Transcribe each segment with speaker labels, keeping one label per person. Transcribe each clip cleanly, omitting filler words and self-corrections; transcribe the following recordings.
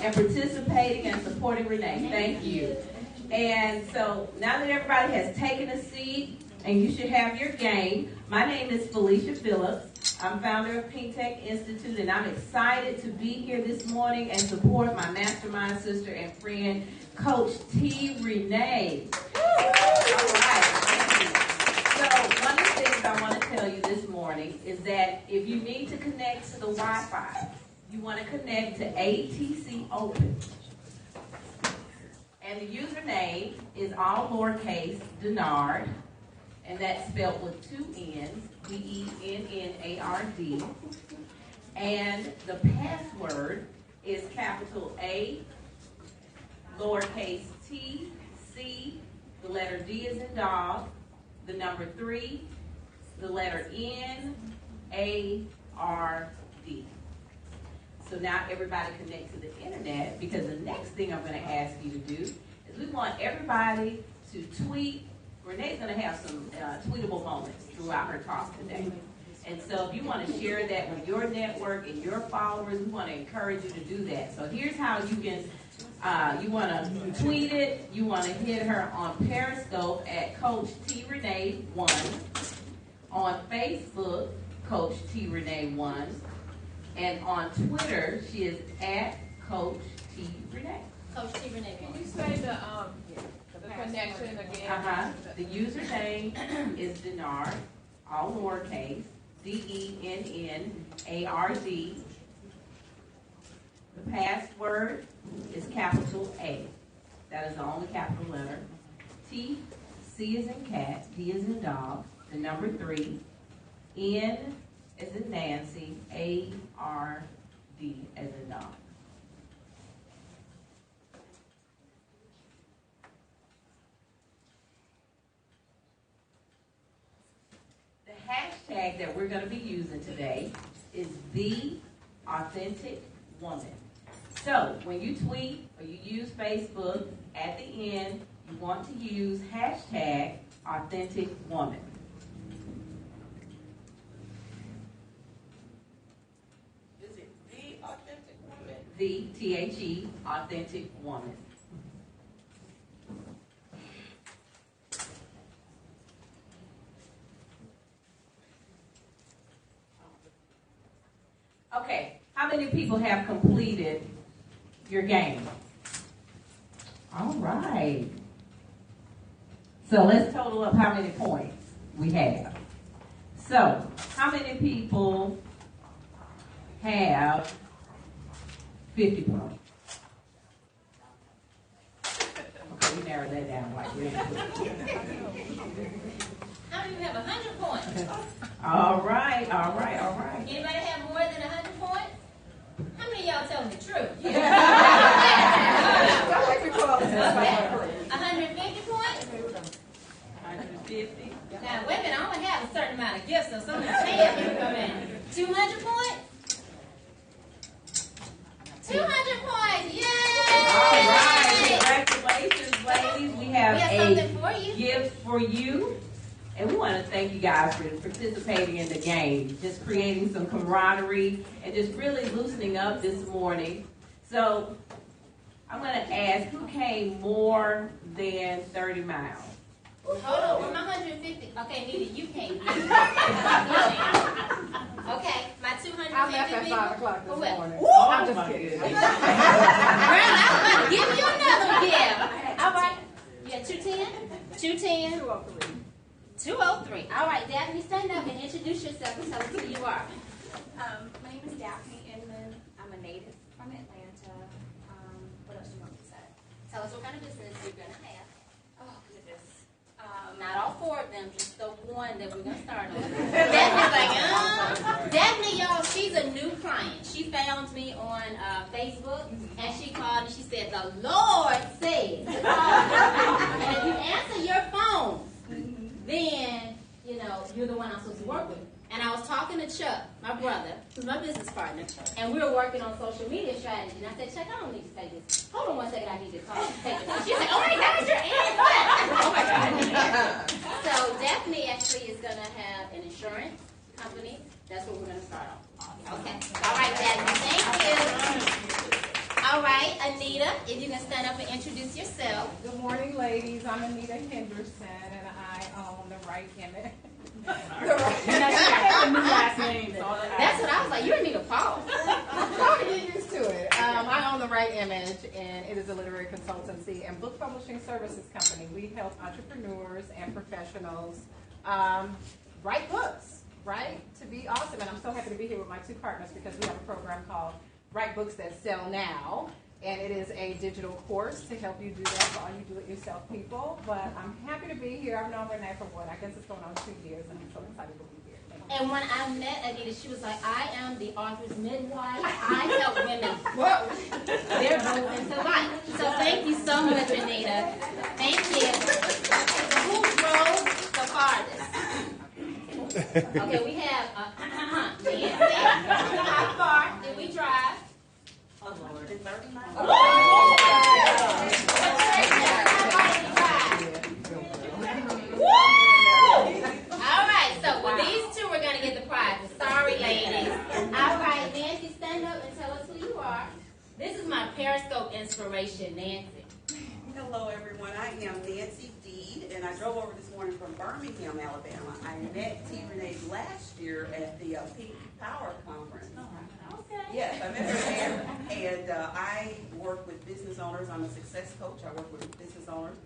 Speaker 1: and participating and supporting Renee. Thank you. And so now that everybody has taken a seat, and you should have your game, my name is Felicia Phillips. I'm founder of Pink Tech Institute, and I'm excited to be here this morning and support my mastermind sister and friend, Coach T. Renee. All right, thank you. So one of the things I want to tell you this morning is that if you need to connect to the Wi-Fi, you want to connect to ATC Open. And the username is all lowercase, Denard, and that's spelled with two N's, D-E-N-N-A-R-D. And the password is capital A, lowercase t, C, the letter D is in dog, the number 3, the letter N, A, R, D. So now everybody connect to the internet, because the next thing I'm going to ask you to do is we want everybody to tweet. Renee's going to have some tweetable moments throughout her talk today. And so if you want to share that with your network and your followers, we want to encourage you to do that. So here's how you can, you want to tweet it. You want to hit her on Periscope at Coach T. Renee 1. On Facebook, Coach T. Renee 1. And on Twitter, she is at Coach T. Renee.
Speaker 2: Coach T. Renee.
Speaker 3: Can you say the connection again?
Speaker 1: The username is Denard, all lowercase, D-E-N-N-A-R-D. The password is capital A. That is the only capital letter. T, C is in cat, D is in dog, the number 3, N as in Nancy, A-R-D as in dog. The hashtag that we're going to be using today is The Authentic Woman. So when you tweet or you use Facebook, at the end, you want to use hashtag Authentic Woman. The, T-H-E, Authentic Woman. Okay, how many people have completed your game? All right. So let's total up how many points we have. So, how many people have 50 points? Okay, we narrowed that down like really quick.
Speaker 2: How many of you have 100 points?
Speaker 1: All right.
Speaker 2: Anybody have more than 100 points? How many of y'all telling the truth? 150 points?
Speaker 1: 150.
Speaker 2: Now, wait a minute, I only have a certain amount of gifts, so some of the hands can come in. 200 points? 200 points! Yay!
Speaker 1: All right. Congratulations, ladies. We have
Speaker 2: something for you.
Speaker 1: Gift for you. And we want to thank you guys for participating in the game, just creating some camaraderie and just really loosening up this morning. So I'm going to ask, who came more than 30 miles?
Speaker 2: Hold on, for my 150. Okay, Nita, you can't. Okay, my 250
Speaker 3: I left at 5
Speaker 2: people.
Speaker 3: o'clock this
Speaker 2: For what?
Speaker 3: morning.
Speaker 1: Oh,
Speaker 3: I'm just
Speaker 1: my
Speaker 3: kidding.
Speaker 1: goodness.
Speaker 2: Girl, I'm about to give you another gift. All right. You got 210? 210?
Speaker 3: 203.
Speaker 2: 203. All right, Daphne, stand up and introduce yourself and tell us who you are.
Speaker 4: My name is Daphne Inman. I'm a native from Atlanta. What else do you want me to say?
Speaker 2: Tell us what kind of business you're going to have.
Speaker 4: Oh, goodness.
Speaker 2: Not all 4 of them, just the one that we're going to start on. Daphne's like, Daphne, y'all, she's a new client. She found me on Facebook, and she called and she said, the Lord said to call me. And if you answer your phone, then, you're the one I'm supposed to work with. And I was talking to Chuck, my brother, who's my business partner, and we were working on social media strategy. And I said, Chuck, I don't need to say this. Hold on one second, I need to call. Take it. She's like, oh my God, you're in. Oh my God. So Daphne actually is going to have an insurance company. That's what we're going to start off. Okay. All right, Daphne. Thank you. All right, Anita, if you can stand up and introduce yourself.
Speaker 3: Good morning, ladies. I'm Anita Henderson, and I own the Right Image.
Speaker 2: That's what I was like. You Anita Paul.
Speaker 3: Trying to get used to it. I own the Right Image, and it is a literary consultancy and book publishing services company. We help entrepreneurs and professionals write books, right? To be awesome. And I'm so happy to be here with my two partners because we have a program called Write Books That Sell Now. And it is a digital course to help you do that for all you do-it-yourself people. But I'm happy to be here. I've known Renee for I guess it's going on 2 years, and I'm so excited to be here.
Speaker 2: And when I met Anita, she was like, I am the author's midwife. I help women their road into life. So thank you so much, Anita. Thank you. Who drove the farthest? Okay, we have Nancy. How far did we drive?
Speaker 1: Oh, Lord. It's 39.
Speaker 2: All right, so with these two, we're going to get the prize. Sorry, ladies. All right, Nancy, stand up and tell us who you are. This is my Periscope inspiration, Nancy.
Speaker 5: Hello, everyone. I am Nancy Deed, and I drove over this morning from Birmingham, Alabama. I met T. Renee last year at the Pink Power Conference.
Speaker 2: Okay.
Speaker 5: Yes, I met her there, and I work with business owners. I'm a success coach. I work with business owners.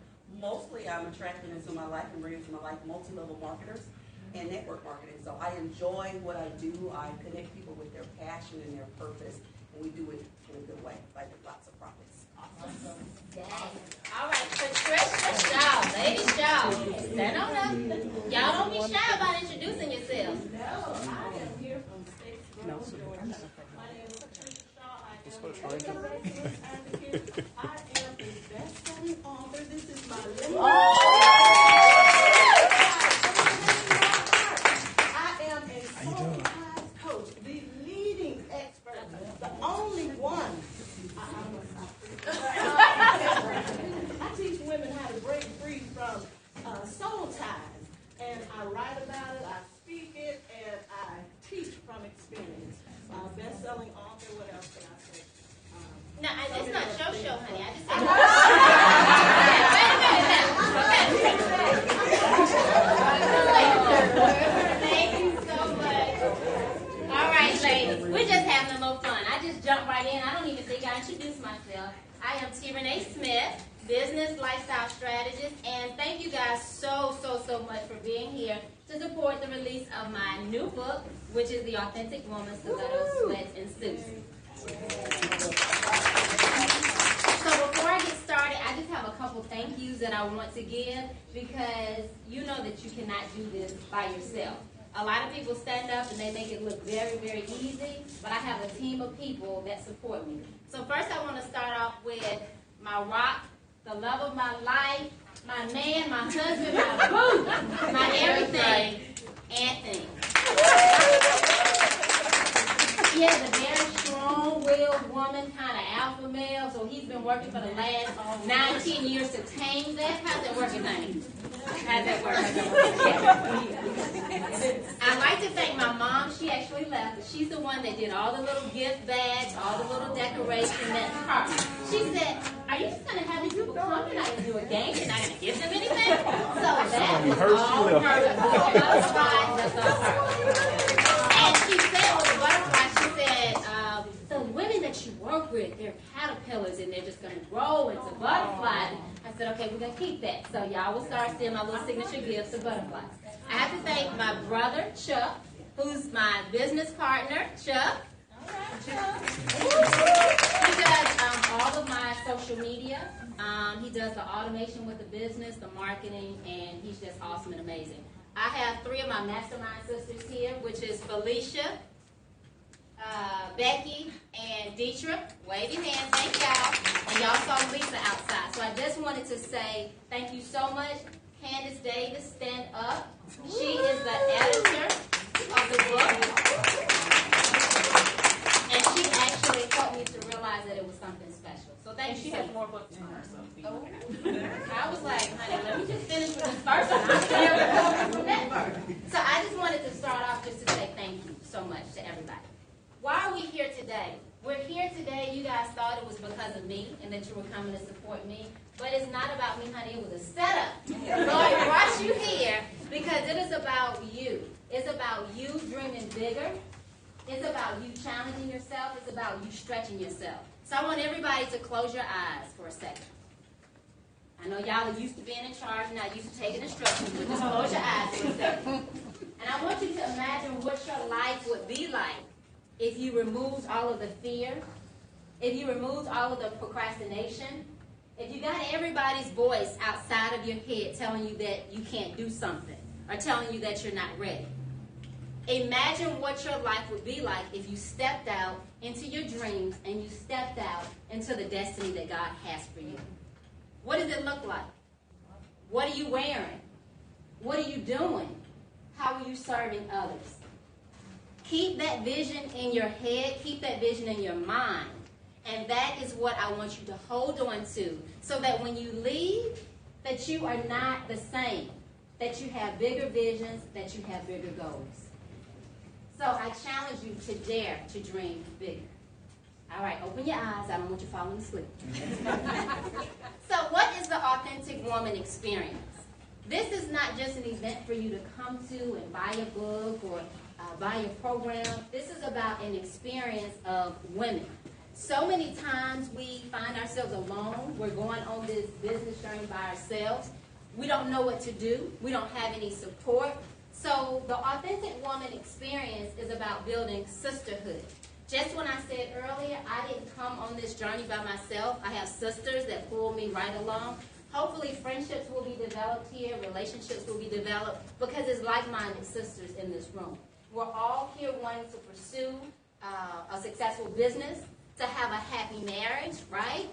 Speaker 5: Mostly, I'm attracting into my life and bringing into my life multi-level marketers and network marketing. So I enjoy what I do. I connect people with their passion and their purpose, and we do it in a good way, like with lots of profits.
Speaker 2: Awesome. Dang. All right, Patricia Shaw, Lady Shaw, stand on up. Y'all don't be shy about introducing yourselves.
Speaker 6: No, I am here from Statesboro, Georgia. My name is Patricia Shaw. I am a motivational advocate. I am a best-selling author. This is my living. I am a certified coach, the leading expert, the only one. I teach women how to break free from soul ties, and I write about it, I speak it, and I teach from experience. Best-selling author, what else can I say?
Speaker 2: No, it's not show, honey. I just said. Thank you so much. All right, ladies, we're just having a little fun. I just jumped right in. I don't even think I introduced myself. I am T. Renee Smith, business lifestyle strategist, and thank you guys so much for being here to support the release of my new book, which is The Authentic Woman, Stilettos, Sweats, and Suits. So before I get started, I just have a couple thank yous that I want to give because you know that you cannot do this by yourself. A lot of people stand up and they make it look very easy, but I have a team of people that support me. So first I want to start off with my rock, the love of my life, my man, my husband, my boo, my everything, Anthony. He has a very strong-willed woman, kind of alpha male, so he's been working for the last 19 years to tame that. How's that working, honey? How's that working? I'd like to thank my mom. She actually left, but she's the one that did all the little gift bags, all the little decoration. That's her. She said, are you just going to have these people come? You're not going to do a game. You're not going to give them anything? So that was all her. That's all her. And she said with the butterfly, she said, the women that you work with, they're caterpillars and they're just going to grow into butterflies. I said, okay, we're going to keep that. So y'all will start seeing my little signature gifts of butterflies. I have to thank my brother, Chuck, who's my business partner. Chuck. He does all of my social media. He does the automation with the business, the marketing, and he's just awesome and amazing. I have 3 of my mastermind sisters here, which is Felicia, Becky, and Deetra. Wave your hands, thank y'all. And y'all saw Lisa outside. So I just wanted to say thank you so much. Candace Davis, stand up. She is the editor of the book. And she actually helped me to realize that it was something special. So thank you.
Speaker 3: She has more books than her, so.
Speaker 2: Oh. I was like, honey, let me just finish with this first one. I'll share it from that part. So I just wanted to start off just to say thank you so much to everybody. Why are we here today? We're here today. You guys thought it was because of me and that you were coming to support me. But it's not about me, honey. It was a setup. Lord brought you here because it is about you. It's about you dreaming bigger. It's about you challenging yourself. It's about you stretching yourself. So I want everybody to close your eyes for a second. I know y'all are used to being in charge and not used to taking instructions, but just close your eyes for a second. And I want you to imagine what your life would be like if you removed all of the fear, if you removed all of the procrastination, if you got everybody's voice outside of your head telling you that you can't do something or telling you that you're not ready. Imagine what your life would be like if you stepped out into your dreams and you stepped out into the destiny that God has for you. What does it look like? What are you wearing? What are you doing? How are you serving others? Keep that vision in your head. Keep that vision in your mind. And that is what I want you to hold on to so that when you leave, that you are not the same, that you have bigger visions, that you have bigger goals. So I challenge you to dare to dream bigger. All right, open your eyes. I don't want you falling asleep. So what is the Authentic Woman experience? This is not just an event for you to come to and buy a book or buy a program. This is about an experience of women. So many times we find ourselves alone. We're going on this business journey by ourselves. We don't know what to do. We don't have any support. So the Authentic Woman experience is about building sisterhood. Just when I said earlier, I didn't come on this journey by myself. I have sisters that pull me right along. Hopefully friendships will be developed here, relationships will be developed, because it's like-minded sisters in this room. We're all here wanting to pursue a successful business, to have a happy marriage, right?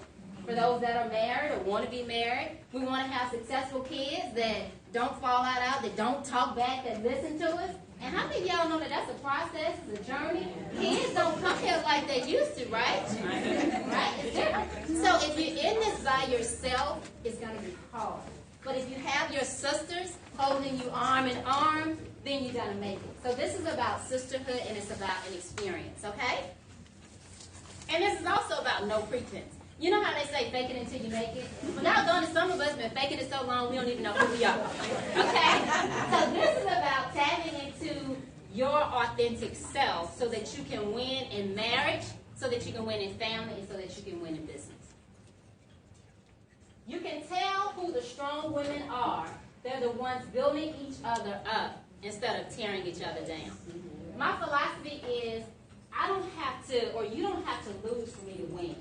Speaker 2: For those that are married or want to be married, we want to have successful kids that don't fall out, that don't talk back, that listen to us. And how many of y'all know that that's a process, it's a journey? Kids don't come here like they used to, right? Right? It's different. So if you're in this by yourself, it's going to be hard. But if you have your sisters holding you arm in arm, then you're going to make it. So this is about sisterhood, and it's about an experience, okay? And this is also about no pretense. You know how they say fake it until you make it? Well, now gone to some of us have been faking it so long we don't even know who we are. Okay? So this is about tapping into your authentic self so that you can win in marriage, so that you can win in family, and so that you can win in business. You can tell who the strong women are. They're the ones building each other up instead of tearing each other down. My philosophy is I don't have to, or you don't have to lose for me to win.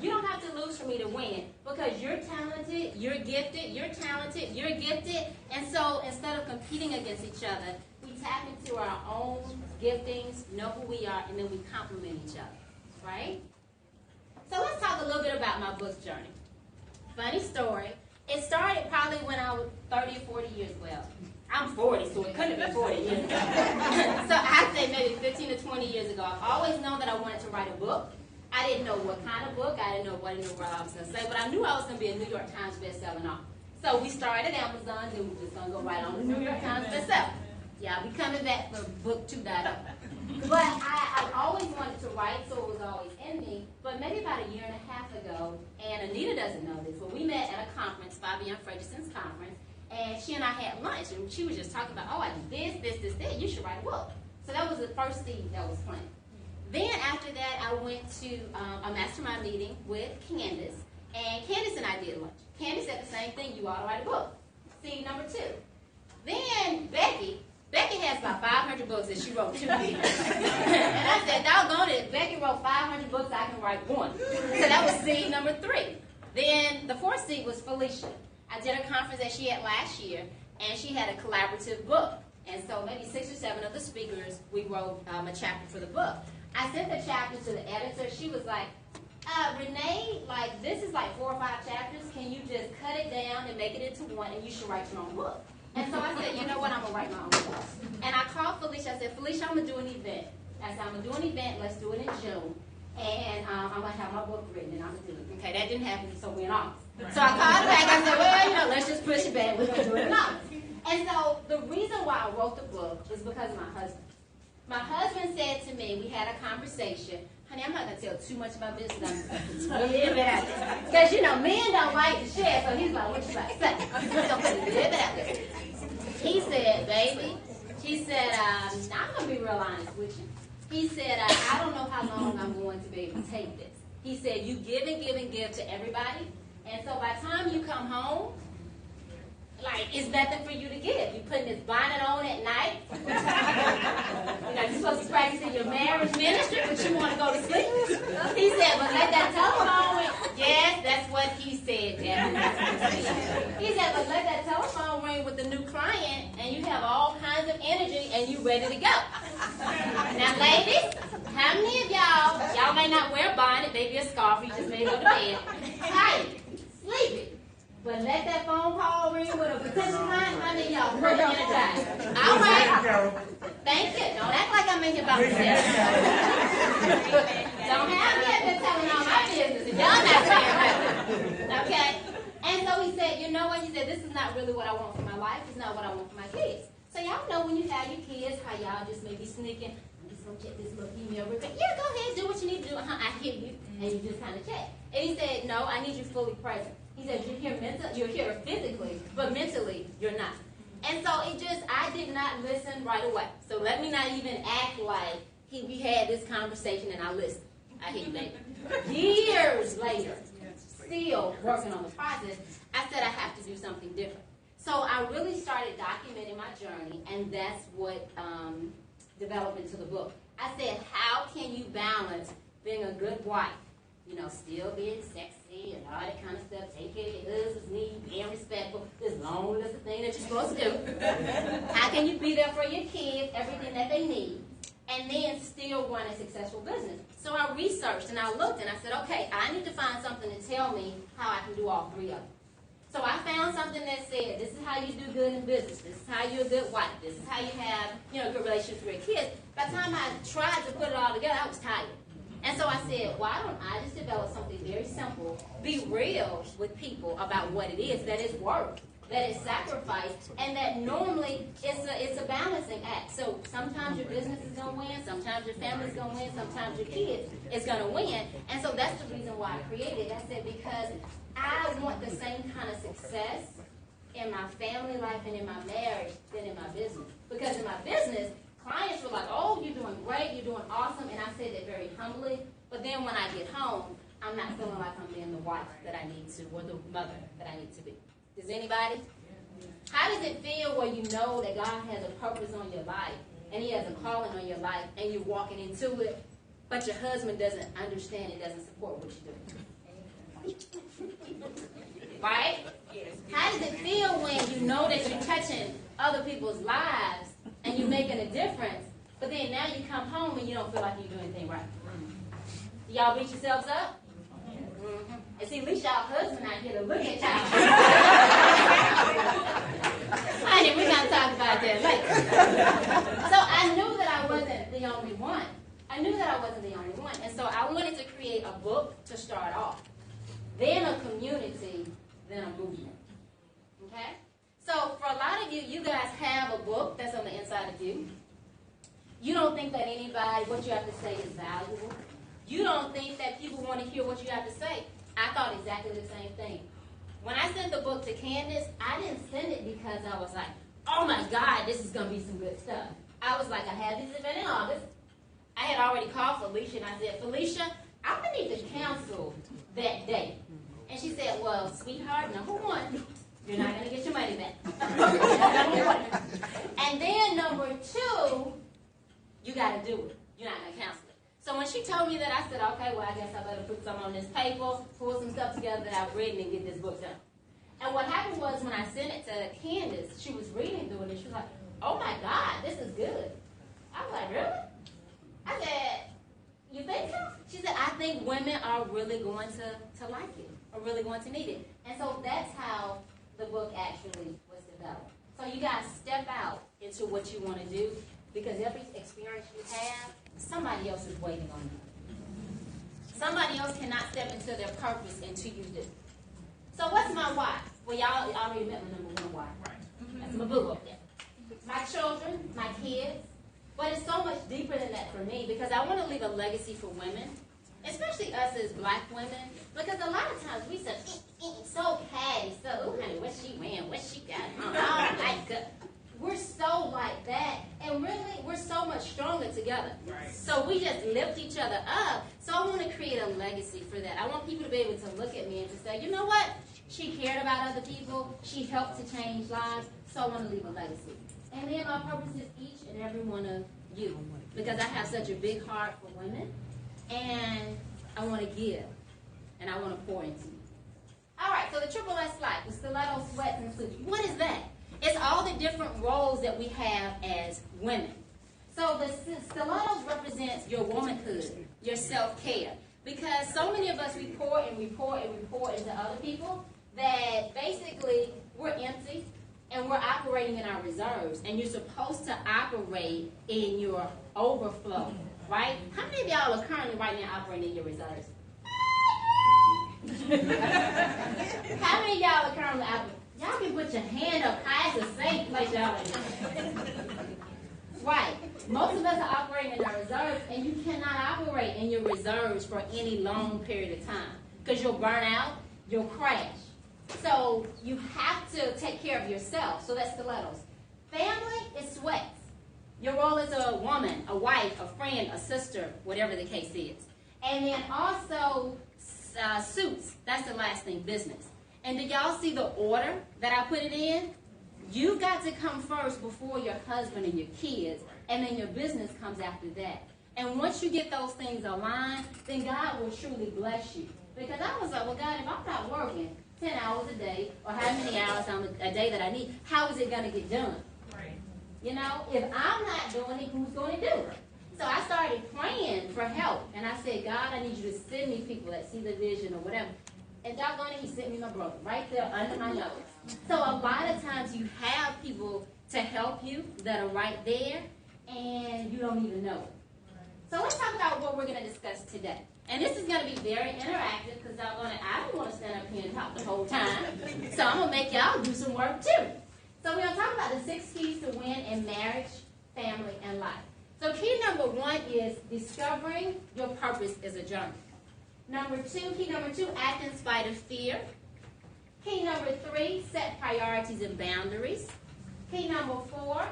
Speaker 2: You don't have to lose for me to win because you're talented, you're gifted, you're talented, you're gifted. And so instead of competing against each other, we tap into our own giftings, know who we are, and then we complement each other, right? So let's talk a little bit about my book journey. Funny story. It started probably when I was 30 or 40 years, well, I'm 40, so it couldn't have been 40 years ago. So I'd say maybe 15 to 20 years ago. I've always known that I wanted to write a book. I didn't know what kind of book. I didn't know what in the world I was going to say, but I knew I was going to be a New York Times bestselling author. So we started at Amazon, then we were just going to go right on to New York Times bestseller. Yeah, I'll be coming back for book 2.0. But I always wanted to write, so it was always in me. But maybe about a year and a half ago, and Anita doesn't know this, but we met at a conference, Fabian Fredrickson's conference, and she and I had lunch, and she was just talking about, oh, I do this, that, you should write a book. So that was the first seed that was planted. Then after that, I went to a mastermind meeting with Candace, and Candace and I did lunch. Candace said the same thing, you ought to write a book. Seed number 2. Then Becky has about 500 books that she wrote 2 years. And I said, doggone it, if Becky wrote 500 books, I can write 1. So that was seed number 3. Then the 4th seed was Felicia. I did a conference that she had last year, and she had a collaborative book. And so maybe 6 or 7 of the speakers, we wrote a chapter for the book. I sent the chapter to the editor. She was like, Renee, like this is like 4 or 5 chapters. Can you just cut it down and make it into 1, and you should write your own book? And so I said, you know what, I'm going to write my own book. And I called Felicia. I said, Felicia, I'm going to do an event. I said, I'm going to do an event. Let's do it in June. And I'm going to have my book written, and I'm going to do it. Okay, that didn't happen, so we went off. So I called her back. I said, well, let's just push it back. We're going to do it in August. And so the reason why I wrote the book is because of my husband. My husband said to me, we had a conversation, honey, I'm not going to tell too much about this. I'm a little bit out there. Because, you know, men don't like to share, so he's like, what you about to say? So put a little bit out there. He said, baby, she said, I'm going to be real honest with you. He said, I don't know how long I'm going to be able to take this. He said, you give and give and give to everybody. And so by the time you come home, like, it's nothing for you to give. You're putting this bonnet on at night. You know, you're supposed to be practicing your marriage ministry, but you want to go to sleep. He said, but let that telephone ring. Yes, that's what he said, Devin. He said, but let that telephone ring with the new client, and you have all kinds of energy, and you ready to go. Now, ladies, how many of y'all may not wear a bonnet, maybe a scarf, you just may go to bed. Hey, sleepy. But let that phone call ring with a potential client, how many of y'all pretty energized? All right. Thank you. Don't act like I'm in here by myself. Don't have me up there telling all my business if y'all not saying nothing. Okay? And so he said, you know what? He said, this is not really what I want for my life. It's not what I want for my kids. So y'all know when you have your kids, how y'all just may be sneaking. I'm just going to check this little email real quick. Yeah, go ahead. Do what you need to do. I hear you. And you just kind of check. And he said, no, I need you fully present. He said, you're here physically, but mentally, you're not. And so I did not listen right away. So let me not even act like we had this conversation and I listened. I hear you later. Years later, still working on the process, I said I have to do something different. So I really started documenting my journey, and that's what developed into the book. I said, how can you balance being a good wife, you know, still being sexy and all that kind of stuff, take care of your husband's needs, being respectful, this long list of things that you're supposed to do. How can you be there for your kids, everything that they need, and then still run a successful business? So I researched and I looked and I said, okay, I need to find something to tell me how I can do all three of them. So I found something that said, this is how you do good in business. This is how you're a good wife. This is how you have, you know, good relationships with your kids. By the time I tried to put it all together, I was tired. And so I said, why don't I just develop something very simple, be real with people about what it is, that it's work, that it's sacrifice, and that normally it's a balancing act. So sometimes your business is going to win, sometimes your family's going to win, sometimes your kids is going to win. And so that's the reason why I created it. I said, because I want the same kind of success in my family life and in my marriage than in my business. Because in my business, clients were like, oh, you're doing great, you're doing awesome, and I said that very humbly. But then when I get home, I'm not feeling like I'm being the wife that I need to or the mother that I need to be. Does anybody? How does it feel when you know that God has a purpose on your life and He has a calling on your life and you're walking into it, but your husband doesn't understand and doesn't support what you're doing? Right? How does it feel when you know that you're touching other people's lives and you're making a difference, but then now you come home and you don't feel like you do anything right? Y'all beat yourselves up? Mm-hmm. And see, at least y'all husband out here to look at y'all. Honey, we're going to talk about that later. So I knew that I wasn't the only one. And so I wanted to create a book to start off, then a community, then a movement. Okay? So for a lot of you, you guys have a book that's on the inside of you. You don't think that anybody, what you have to say is valuable. You don't think that people want to hear what you have to say. I thought exactly the same thing. When I sent the book to Candace, I didn't send it because I was like, oh my God, this is going to be some good stuff. I was like, I had this event in August. I had already called Felicia and I said, Felicia, I'm going to need to cancel that date. And she said, well, sweetheart, number one, you're not going to get your money back. Number one. And then number two, you got to do it. You're not going to cancel it. So when she told me that, I said, okay, well, I guess I better put some on this paper, pull some stuff together that I've written, and get this book done. And what happened was when I sent it to Candace, she was reading through it, and she was like, oh, my God, this is good. I was like, really? I said, you think so? She said, I think women are really going to like it, are really going to need it. And so that's how the book actually was developed. So you guys step out into what you want to do, because every experience you have, somebody else is waiting on you. Somebody else cannot step into their purpose until you do. So what's my why? Well, y'all already met my number one why. Right. That's my book up there. My children, my kids, but it's so much deeper than that for for me because I want to leave a legacy for women, especially us as black women, because a lot of times we say, so catty, so, ooh, honey, what's she wearing, what she got on, I don't like her. We're so like that, and really, we're so much stronger together.
Speaker 1: Right.
Speaker 2: So we just lift each other up. So I want to create a legacy for that. I want people to be able to look at me and to say, you know what? She cared about other people. She helped to change lives. So I want to leave a legacy. And then my purpose is each and every one of you, because I have such a big heart for women, and I want to give, and I want to pour into you. All right, so the Triple S Life, the stiletto, sweats, and suits. What is that? It's all the different roles that we have as women. So the stilettos represents your womanhood, your self-care. Because so many of us, we pour and we pour and we pour into other people that basically we're empty and we're operating in our reserves. And you're supposed to operate in your overflow, right? How many of y'all are currently right now operating in your reserves? How many of y'all are currently operating? Y'all can put your hand up high. It's the same place y'all are. Right. Most of us are operating in our reserves, and you cannot operate in your reserves for any long period of time because you'll burn out, you'll crash. So you have to take care of yourself. So that's stilettos. Family is sweats. Your role as a woman, a wife, a friend, a sister, whatever the case is. And then also suits. That's the last thing, business. And did y'all see the order that I put it in? You got to come first before your husband and your kids, and then your business comes after that. And once you get those things aligned, then God will truly bless you. Because I was like, well, God, if I'm not working 10 hours a day, or how many hours a day that I need, how is it going to get done?
Speaker 1: Right.
Speaker 2: You know, if I'm not doing it, who's going to do it? So I started praying for help. And I said, God, I need you to send me people that see the vision or whatever. And doggone it, he sent me my brother right there under my nose. So a lot of times you have people to help you that are right there, and you don't even know it. So let's talk about what we're going to discuss today. And this is going to be very interactive because I don't want to stand up here and talk the whole time. So I'm going to make y'all do some work too. So we're going to talk about the 6 keys to win in marriage, family, and life. So key number 1 is discovering your purpose is a journey. Key number two, act in spite of fear. Key number 3, set priorities and boundaries. Key number 4,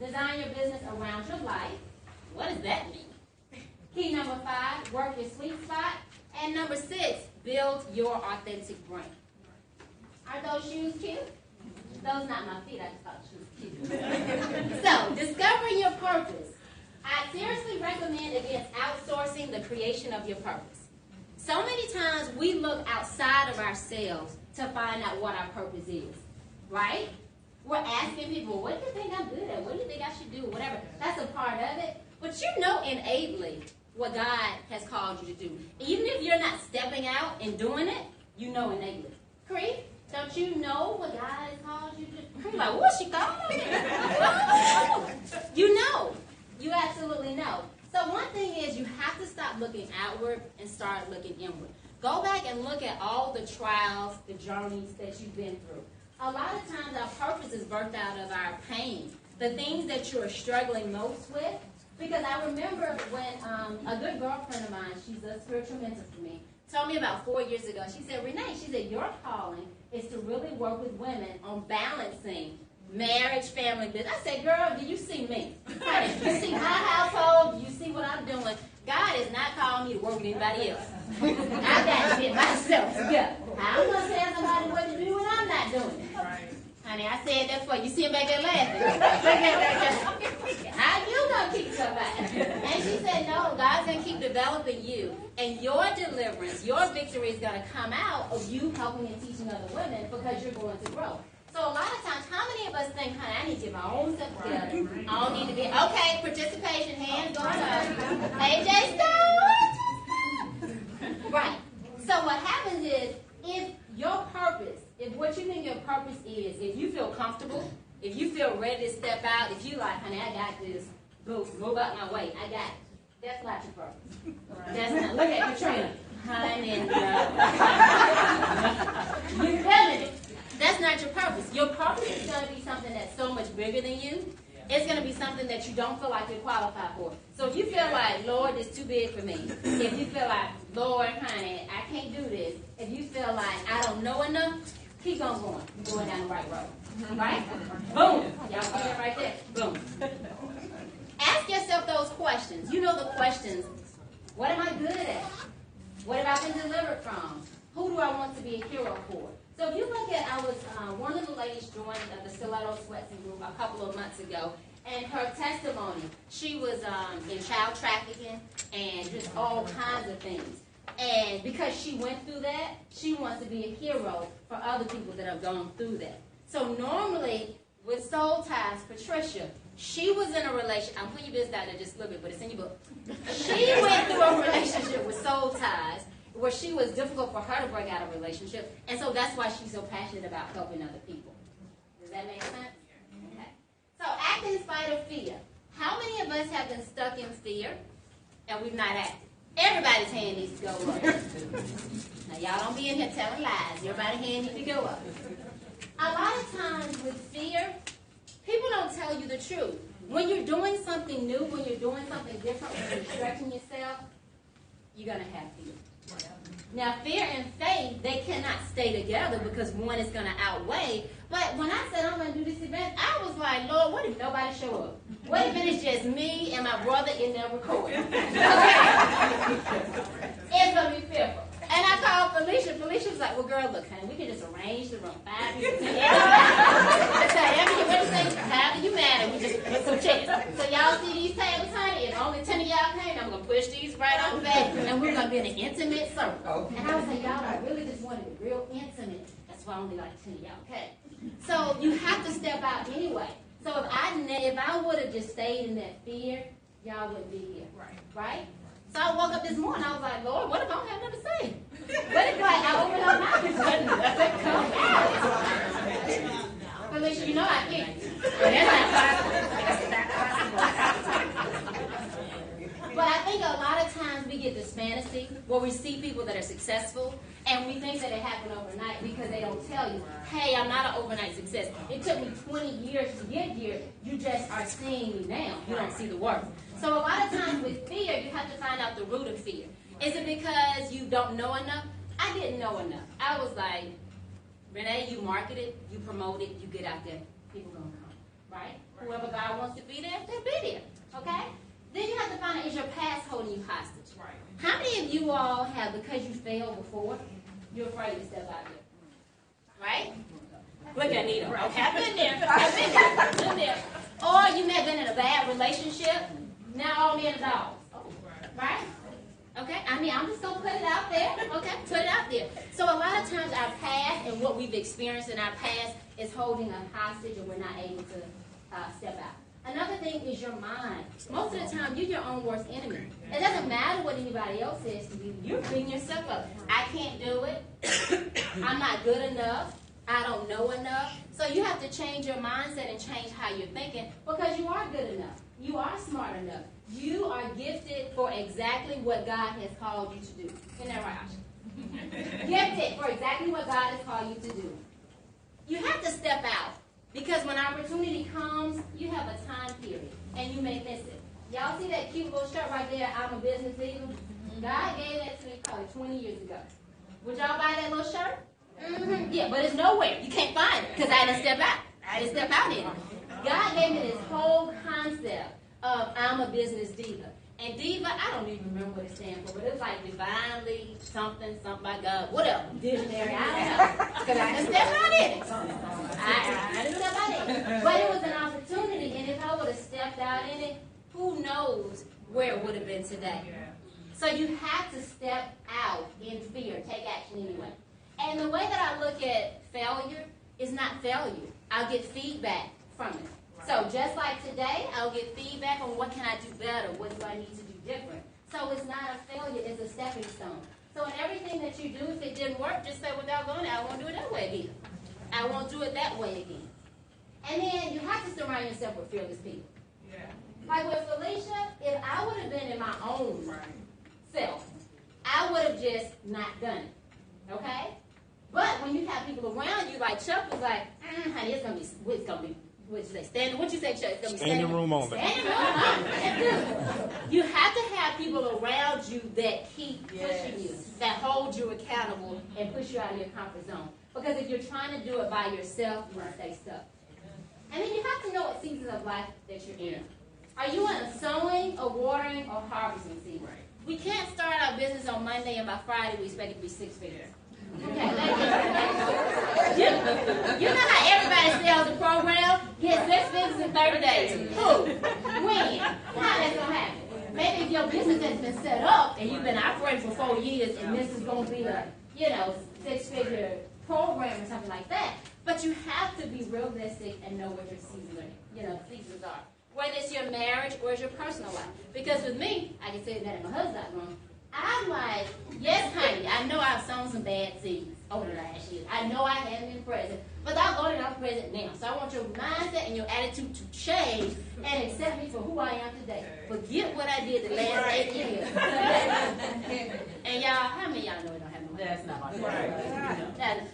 Speaker 2: design your business around your life. What does that mean? Key number 5, work your sweet spot. And number 6, build your authentic brand. Are those shoes cute? Those not my feet, I just thought shoes cute. So, discovering your purpose. I seriously recommend against outsourcing the creation of your purpose. So many times we look outside of ourselves to find out what our purpose is, right? We're asking people, what do you think I'm good at? What do you think I should do? Whatever. That's a part of it. But you know innately what God has called you to do. Even if you're not stepping out and doing it, you know innately. Cree, don't you know what God has called you to do? Cree, like, what she called me? You know. You absolutely know. So one thing is you have to stop looking outward and start looking inward. Go back and look at all the trials, the journeys that you've been through. A lot of times our purpose is birthed out of our pain, the things that you're struggling most with. Because I remember when a good girlfriend of mine, she's a spiritual mentor for me, told me about 4 years ago, she said, Renee, she said, your calling is to really work with women on balancing marriage, family, business. I said, girl, do you see me? Honey, you see my household? Do you see what I'm doing? God is not calling me to work with anybody else. I got to get myself together. I'm going to tell somebody what to do when I'm not doing it.
Speaker 1: Right.
Speaker 2: Honey, I said that for you. You see him back there laughing. Look at that. How you going to keep somebody? And she said, no, God's going to keep developing you. And your deliverance, your victory is going to come out of you helping and teaching other women because you're going to grow. So a lot of times, how many of us think, honey, I need to get my own stuff together. I don't need to be, okay, participation, hands going up. AJ Stone. Right. So what happens is, if your purpose, if what you think your purpose is, if you feel comfortable, if you feel ready to step out, if you like, honey, I got this, move out my way, I got it. That's not your purpose. That's not, look at Katrina. Honey, you feeling it. That's not your purpose. Your purpose is going to be something that's so much bigger than you. it's going to be something that you don't feel like you're qualified for. So if you feel like, Lord, this is too big for me. If you feel like, Lord, honey, I can't do this. If you feel like I don't know enough, keep on going. You're going down the right road. Right? Boom. Y'all see that right there? Boom. Ask yourself those questions. You know the questions. What am I good at? What have I been delivered from? Who do I want to be a hero for? So if you look at, one of the ladies joined the Stiletto Sweatsing group a couple of months ago, and her testimony, she was in child trafficking and just all kinds of things. And because she went through that, she wants to be a hero for other people that have gone through that. So normally, with Soul Ties, Patricia, she was in a relationship. I'm putting your business out there just a little bit, but it's in your book. She went through a relationship with Soul Ties where she was difficult for her to break out of a relationship, and so that's why she's so passionate about helping other people. Does that make sense? Okay. So act in spite of fear. How many of us have been stuck in fear and we've not acted? Everybody's hand needs to go up. Now y'all don't be in here telling lies. Everybody's hand needs to go up. A lot of times with fear, people don't tell you the truth. When you're doing something new, when you're doing something different, when you're stretching yourself, you're going to have fear. Now, fear and faith, they cannot stay together because one is going to outweigh. But when I said I'm going to do this event, I was like, Lord, what if nobody show up? What if it is just me and my brother in there recording? Okay. It's going to be fearful. And I called Felicia. Felicia was like, well, girl, look, honey, we can just arrange the room. 5 people. However you matter, we just put some chairs. So y'all see these tables, honey? If only 10 of y'all came, I'm going to push these right on the back, and we're going to be in an intimate circle. And I was like, y'all, I really just wanted it real intimate. That's why only like 10 of y'all came. So you have to step out anyway. So if I would have just stayed in that fear, y'all wouldn't be here. Right? So I woke up this morning, I was like, Lord, what if I don't have nothing to say? What if I open up my mouth and nothing comes out? Felicia, you know I can't. But I think a lot of times we get this fantasy where we see people that are successful and we think that it happened overnight because they don't tell you, hey, I'm not an overnight success. It took me 20 years to get here. You just are seeing me now. You don't see the work. So a lot of times with fear, you have to find out the root of fear. Is it because you don't know enough? I didn't know enough. I was like, Renee, you market it, you promote it, you get out there, people gonna come, right? Whoever God wants to be there, they'll be there, okay? Then you have to find out, is your past holding you hostage? Right. How many of you all have, because you failed before, you're afraid to step out there, right? Look at Anita. Okay, I've been there. Or you may have been in a bad relationship. Now all men are dogs, right? Okay, I mean, I'm just going to put it out there, okay? Put it out there. So a lot of times our past and what we've experienced in our past is holding us hostage and we're not able to step out. Another thing is your mind. Most of the time, you're your own worst enemy. It doesn't matter what anybody else says to you. You're beating yourself up. I can't do it. I'm not good enough. I don't know enough. So you have to change your mindset and change how you're thinking because you are good enough. You are smart enough. You are gifted for exactly what God has called you to do. Isn't that right, Asha? Gifted for exactly what God has called you to do. You have to step out because when opportunity comes, you have a time period and you may miss it. Y'all see that cute little shirt right there, I'm a business leader? God gave that to me probably 20 years ago. Would y'all buy that little shirt? Mm-hmm. Yeah, but it's nowhere. You can't find it because I didn't step out. I didn't step out in it. God gave me this whole concept of I'm a business diva. And diva, I don't even remember what it stands for, but it's like divinely something by God, whatever, visionary, I don't know. Because I didn't step out in it. I didn't step out in it. But it was an opportunity, and if I would have stepped out in it, who knows where it would have been today. So you have to step out in fear, take action anyway. And the way that I look at failure is not failure. I'll get feedback from it. So just like today, I'll get feedback on what can I do better, what do I need to do different. So it's not a failure, it's a stepping stone. So in everything that you do, if it didn't work, just say without going, I won't do it that way again. I won't do it that way again. And then you have to surround yourself with fearless people. Yeah. Like with Felicia, if I would have been in my own self, I would have just not done it. Okay? But when you have people around you, like Chuck was like, honey, it's gonna be What'd you say? What you say, Chuck?
Speaker 7: Standing room only.
Speaker 2: Standing room only. You have to have people around you that keep pushing you, that hold you accountable and push you out of your comfort zone. Because if you're trying to do it by yourself, you're going to stay stuck. And then you have to know what season of life that you're in. Are you in a sowing, a watering, or harvesting season? We can't start our business on Monday and by Friday we expect it to be 6 figures. Okay, you know how everybody sells the program? Get 6 figures in 30 days. Who? When? How that's going to happen? Maybe if your business has been set up and you've been operating for 4 years and this is going to be a, 6-figure program or something like that. But you have to be realistic and know what your seasons are. Whether it's your marriage or it's your personal life. Because with me, I can say that in my husband's room, I'm like, yes, honey, I know I've sown some bad seeds over the last year. I know I haven't been present. But I'm going to be present now. So I want your mindset and your attitude to change and accept me for who I am today. Forget what I did the last 8 years. And y'all, how many of y'all know it don't have no
Speaker 1: That's not my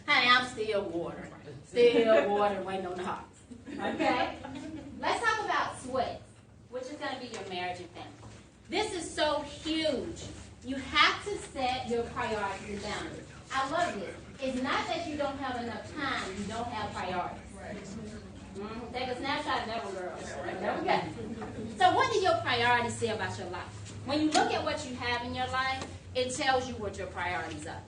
Speaker 2: Honey, I'm still watering. Still watering, waiting on the harvest. Okay? Let's talk about sweats, which is going to be your marriage and family. This is so huge. You have to set your priorities and boundaries. I love this. It's not that you don't have enough time, you don't have priorities. Take a snapshot of that one, girl. There we go. So what do your priorities say about your life? When you look at what you have in your life, it tells you what your priorities are.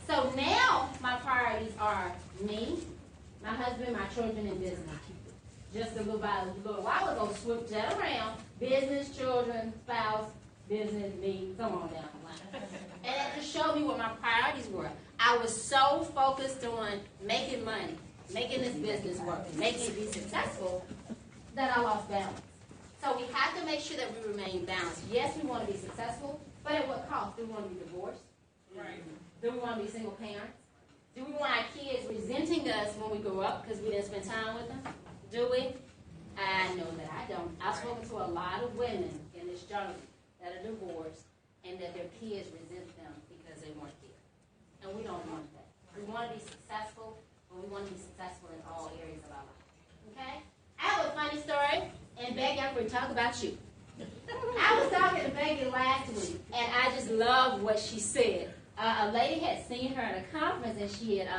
Speaker 2: So now my priorities are me, my husband, my children, and business. Just a little while ago, swooped that around. Business, children, spouse, business, me, come on down the line. And it just showed me what my priorities were. I was so focused on making money, making this business work, making it be successful, that I lost balance. So we have to make sure that we remain balanced. Yes, we want to be successful, but at what cost? Do we want to be divorced? Right. Do we want to be single parents? Do we want our kids resenting us when we grow up because we didn't spend time with them? Do we? I know that I don't. I've spoken to a lot of women in this journey that are divorced and that their kids resent them because they weren't here. And we don't want that. We want to be successful, but we want to be successful in all areas of our life. Okay? I have a funny story, and Becky, I'm going to talk about you. I was talking to Becky last week, and I just love what she said. A lady had seen her at a conference, and she had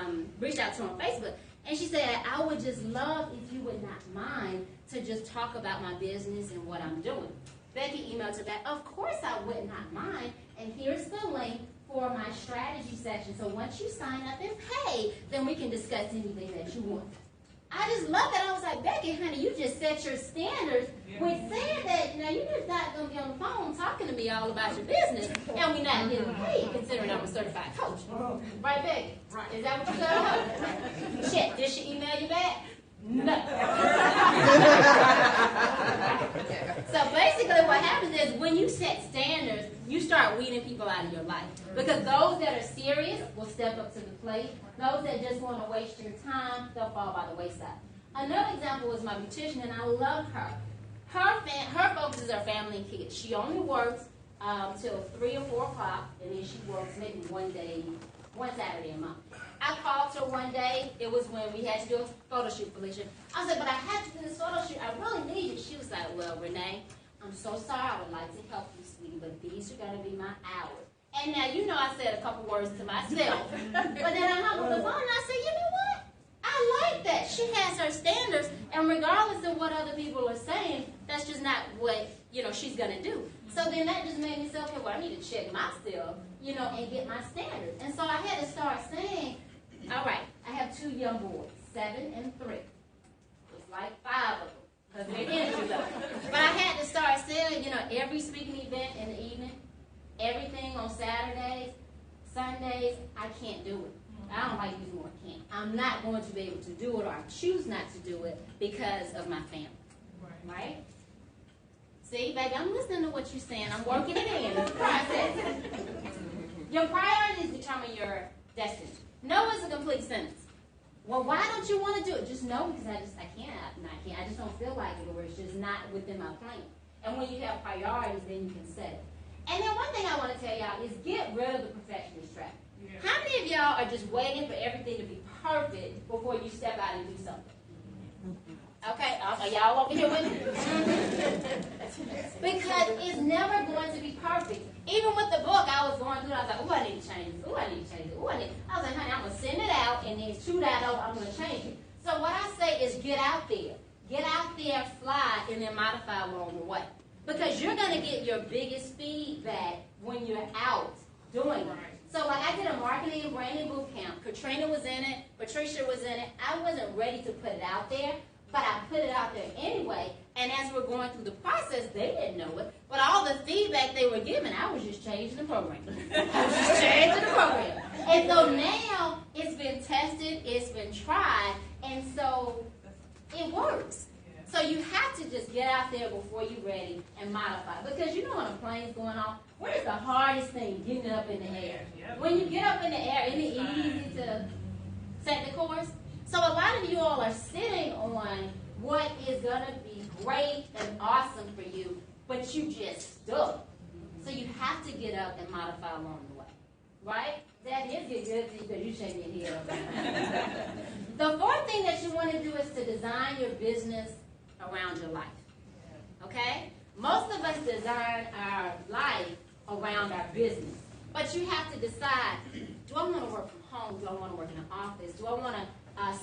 Speaker 2: reached out to her on Facebook. And she said, I would just love if you would not mind to just talk about my business and what I'm doing. Becky emailed her back, of course I would not mind. And here's the link for my strategy session. So once you sign up and pay, then we can discuss anything that you want. I just love that. I was like, Becky, honey, you just set your standards with saying that, you're just not going to be on the phone talking to me all about your business, and we're not getting paid considering I'm a certified coach. Right, Becky? Right. Is that what you said? Shit, did she email you back? No. So basically what happens is when you set standards, you start weeding people out of your life. Because those that are serious will step up to the plate. Those that just want to waste your time, they'll fall by the wayside. Another example was my beautician, and I love her. Her focus is her family and kids. She only works till 3 or 4 o'clock, and then she works maybe one Saturday a month. I called her one day. It was when we had to do a photo shoot, Felicia. I said, but I have to do this photo shoot. I really need it. She was like, well, Renee, I'm so sorry. I would like to help you, sweetie, but these are going to be my hours. And now, I said a couple words to myself. But then I hung up the phone and I said, you know what? I like that. She has her standards, and regardless of what other people are saying, that's just not what, she's going to do. So then that just made me say, okay, well, I need to check myself, and get my standards. And so I had to start saying, all right, I have 2 young boys, 7 and 3. It's like 5 of them, because they're energy levels. But I had to start saying, every speaking event in the evening, everything on Saturdays, Sundays, I can't do it. I don't like using the word can't. I'm not going to be able to do it, or I choose not to do it because of my family. Right? See, baby, I'm listening to what you're saying. I'm working it in. It's a process. Your priorities determine your destiny. No is a complete sentence. Well, why don't you want to do it? Just no, because I can't. I just don't feel like it, or it's just not within my plan. And when you have priorities, then you can set it. And then one thing I want to tell y'all is get rid of the perfectionist trap. Yeah. How many of y'all are just waiting for everything to be perfect before you step out and do something? Okay, y'all over here with me? Because it's never going to be perfect. Even with the book, I was going through, I was like, oh, I need to change this. Oh, I need to change it. I was like, honey, I'm going to send it out, and then shoot out over, I'm going to change it. So what I say is get out there. Get out there, fly, and then modify along the way. Because you're going to get your biggest feedback when you're out doing it. So like I did a marketing and branding boot camp. Katrina was in it. Patricia was in it. I wasn't ready to put it out there, but I put it out there anyway. And as we're going through the process, they didn't know it. But all the feedback they were giving, I was just changing the program. I was just changing the program. And so now it's been tested, it's been tried, and so it works. So you have to just get out there before you're ready and modify. Because you know when a plane's going off, what is the hardest thing? Getting it up in the air. When you get up in the air, isn't it easy to set the course? So a lot of you all are sitting on what is going to be great and awesome for you, but you just stuck. So you have to get up and modify along the way. Right? That is good to you because you shake your head. The fourth thing that you want to do is to design your business around your life. Okay? Most of us design our life around our business. But you have to decide, do I want to work from home? Do I want to work in an office? Do I want to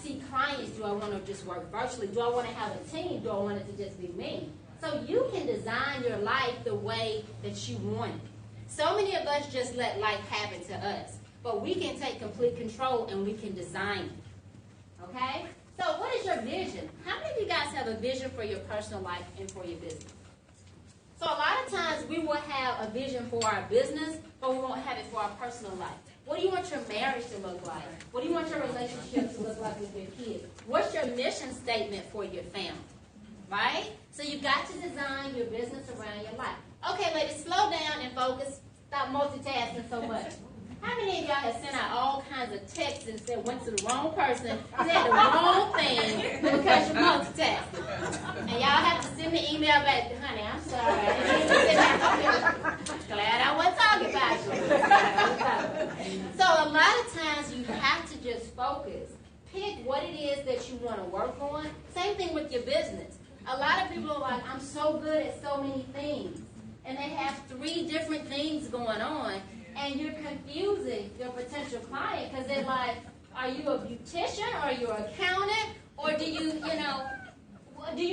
Speaker 2: see clients? Do I want to just work virtually? Do I want to have a team? Do I want it to just be me? So you can design your life the way that you want it. So many of us just let life happen to us. But we can take complete control and we can design it. Okay? So what is your vision? How many of you guys have a vision for your personal life and for your business? So a lot of times we will have a vision for our business, but we won't have it for our personal life. What do you want your marriage to look like? What do you want your relationship to look like with your kids? What's your mission statement for your family? Right? So you've got to design your business around your life. Okay, ladies, slow down and focus. Stop multitasking so much. How many of y'all have sent out all kinds of texts and said went to the wrong person, said the wrong thing because you're multitasking? And y'all have to send the email back, honey, I'm sorry. Glad I wasn't talking about you. So a lot of times you have to just focus. Pick what it is that you want to work on. Same thing with your business. A lot of people are like, I'm so good at so many things. And they have 3 different things going on. And you're confusing your potential client because they're like, are you a beautician or are you an accountant or do you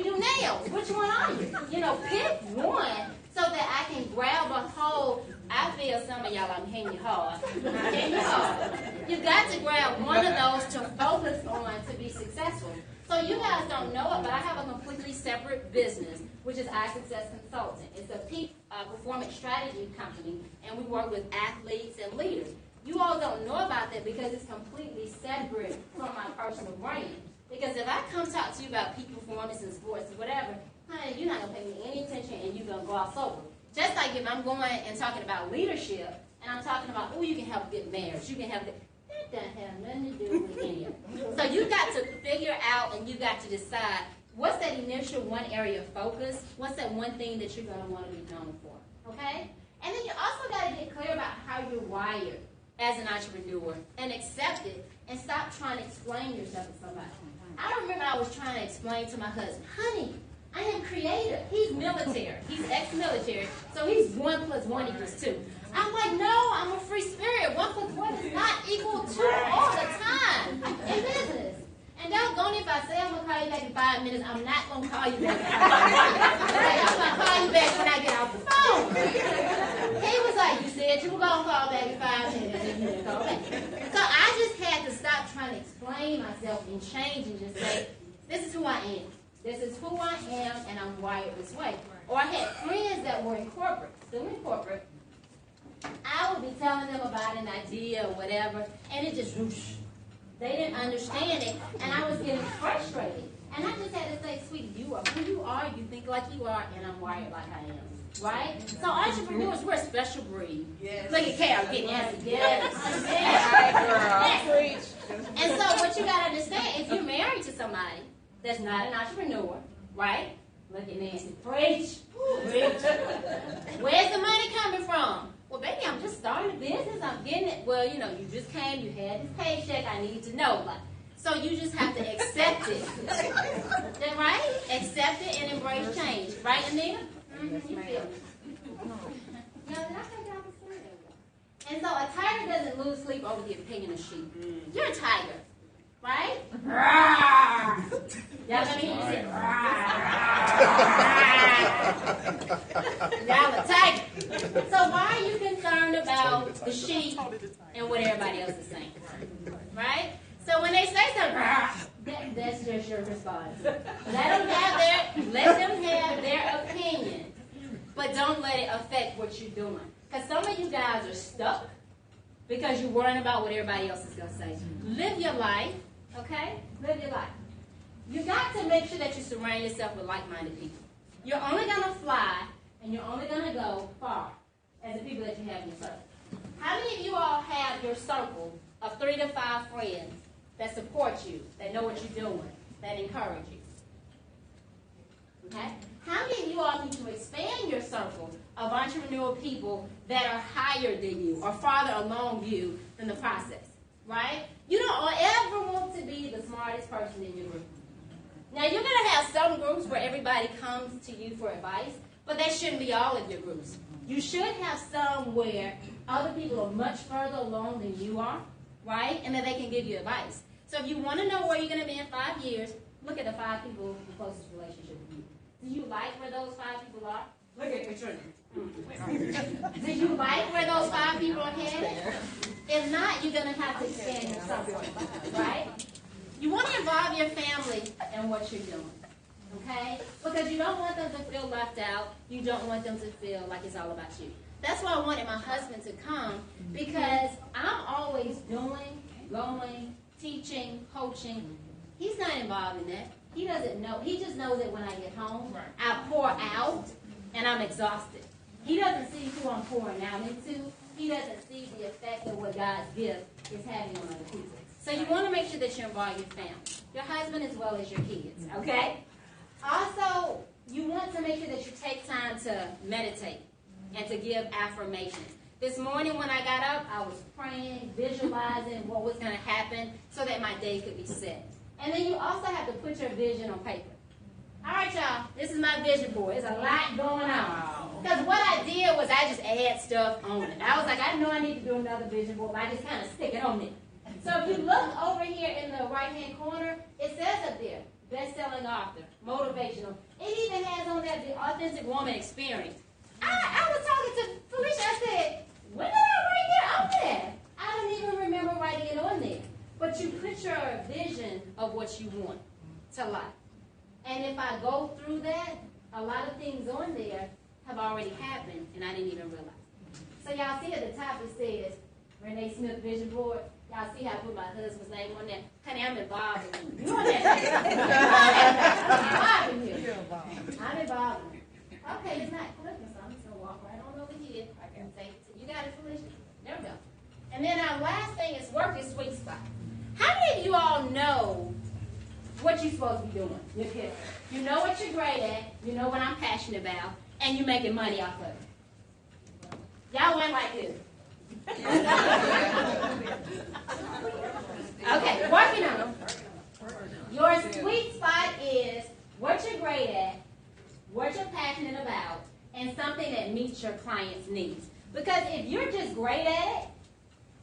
Speaker 2: do nails? Which one are you? Pick one so that I can grab a hold. I feel some of y'all, I'm hitting you hard. I'm hitting you hard. You've got to grab one of those to focus on to be successful. So you guys don't know it, but I have a completely separate business, which is iSuccess Consulting. It's a peak performance strategy company, and we work with athletes and leaders. You all don't know about that because it's completely separate from my personal brand. Because if I come talk to you about peak performance in sports or whatever, honey, you're not going to pay me any attention and you're going to gloss over. Just like if I'm going and talking about leadership, and I'm talking about, oh, you can help get marriage, you can help get... That doesn't have nothing to do with any of it. So you got to figure out and you got to decide what's that initial one area of focus, what's that one thing that you're going to want to be known for, okay? And then you also got to get clear about how you're wired as an entrepreneur and accept it and stop trying to explain yourself to somebody. I remember I was trying to explain to my husband, honey, I am creative. He's military. He's ex-military. So he's 1 + 1 = 2. I'm like, no, I'm a free spirit. 1 + 1 is not equal to all the time in business. And doggone if I say I'm going to call you back in 5 minutes, I'm not going to call you back. I'm going to call you back when I get off the phone. He was like, you said you were going to call back in 5 minutes and you didn't call back. So I just had to stop trying to explain myself and change and just say, this is who I am. This is who I am, and I'm wired this way. Or I had friends that were in corporate, still in corporate. I would be telling them about an idea or whatever, and it just whoosh. They didn't understand it, and I was getting frustrated. And I just had to say, sweetie, you are who you are, you think like you are, and I'm wired like I am. Right? So entrepreneurs, we're a special breed. Yes. Look at Carol getting answered. Yes. Yes. And so what you got to understand, if you're married to somebody that's not an entrepreneur, right? Look at Nancy. Preach. Preach. Where's the money coming from? Well, baby, I'm just starting a business. I'm getting it. Well, you just came. You had this paycheck. I need to know. So you just have to accept it. That right? Accept it and embrace change. Right, Anita? Mm-hmm. You feel it. Now, did I take it off the screen? And so a tiger doesn't lose sleep over the opinion of sheep. You're a tiger, right? Y'all let me hear you say, y'all a tiger. So why are you concerned about the sheep and what everybody else is saying? Right? So when they say something, that's just your response. Let them have their opinion, but don't let it affect what you're doing. Because some of you guys are stuck because you're worrying about what everybody else is going to say. Live your life, okay? Live your life. You got to make sure that you surround yourself with like-minded people. You're only going to fly and you're only going to go far as the people that you have in your circle. How many of you all have your circle of 3 to 5 friends that support you, that know what you're doing, that encourage you? Okay? How many of you all need to expand your circle of entrepreneurial people that are higher than you or farther along you in the process? Right? You don't ever want to be the smartest person in your group. Now, you're going to have some groups where everybody comes to you for advice, but that shouldn't be all of your groups. You should have some where other people are much further along than you are, right? And that they can give you advice. So if you want to know where you're going to be in 5 years, look at the 5 people in closest relationship with you. Do you like where those 5 people are? Look at Katrina. Do you like where those 5 people are headed? If not, you're going to have to expand your circle, right? You want to involve your family in what you're doing, okay? Because you don't want them to feel left out. You don't want them to feel like it's all about you. That's why I wanted my husband to come, because I'm always doing, going, teaching, coaching. He's not involved in that. He doesn't know. He just knows that when I get home, I pour out and I'm exhausted. He doesn't see who I'm pouring out into. He doesn't see the effect of what God's gift is having on other people. So you want to make sure that you involve your family, your husband as well as your kids, okay? Also, you want to make sure that you take time to meditate and to give affirmations. This morning when I got up, I was praying, visualizing what was going to happen so that my day could be set. And then you also have to put your vision on paper. All right, y'all, this is my vision board. There's a lot going on. Because what I did was I just add stuff on it. I was like, I know I need to do another vision board, but I just kind of stick it on it. So if you look over here in the right-hand corner, it says up there, best-selling author, motivational. It even has on there the authentic woman experience. I was talking to Felicia. I said, when did I write that on there? I don't even remember writing it on there. But you put your vision of what you want to life. And if I go through that, a lot of things on there have already happened, and I didn't even realize. So y'all see at the top it says, Renee Smith Vision Board. Y'all see how I put my husband's name on there? Honey, I'm involved in you. You on that? I'm involved in you. I'm involved in you. Okay, it's not clicking, so I'm just going to walk right on over here. I can take it. You got it, Felicia? There we go. And then our last thing is work your sweet spot. How many of you all know what you're supposed to be doing? Your kids. You know what you're great at. You know what I'm passionate about. And you're making money off of it. Y'all went like this. Okay, working on them. Your sweet spot is what you're great at, what you're passionate about, and something that meets your client's needs. Because if you're just great at it,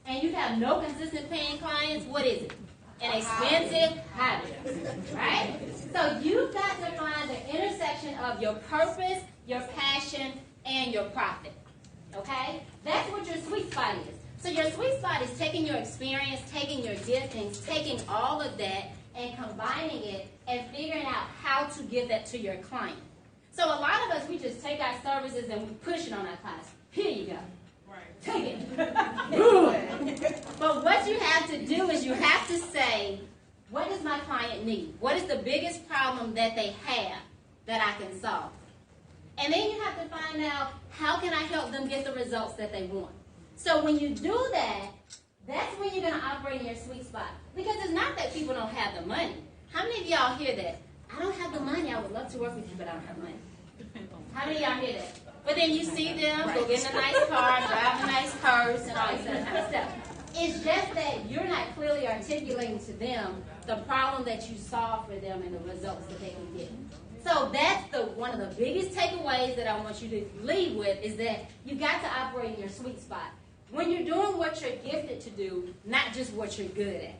Speaker 2: and you have no consistent paying clients, what is it? An expensive hobby, right? So you've got to find the intersection of your purpose, your passion, and your profit, okay? That's what your sweet spot is. So your sweet spot is taking your experience, taking your giftings, taking all of that, and combining it and figuring out how to give that to your client. So a lot of us, we just take our services and we push it on our clients. Here you go. Take it. But what you have to do is you have to say, what does my client need? What is the biggest problem that they have that I can solve? And then you have to find out, how can I help them get the results that they want? So when you do that, that's when you're going to operate in your sweet spot. Because it's not that people don't have the money. How many of y'all hear that? I don't have the money. I would love to work with you, but I don't have money. How many of y'all hear that? But then you see them go get in a nice car, drive a nice purse, and all this other kind of stuff. It's just that you're not clearly articulating to them the problem that you solve for them and the results that they can get. So that's one of the biggest takeaways that I want you to leave with, is that you got to operate in your sweet spot. When you're doing what you're gifted to do, not just what you're good at.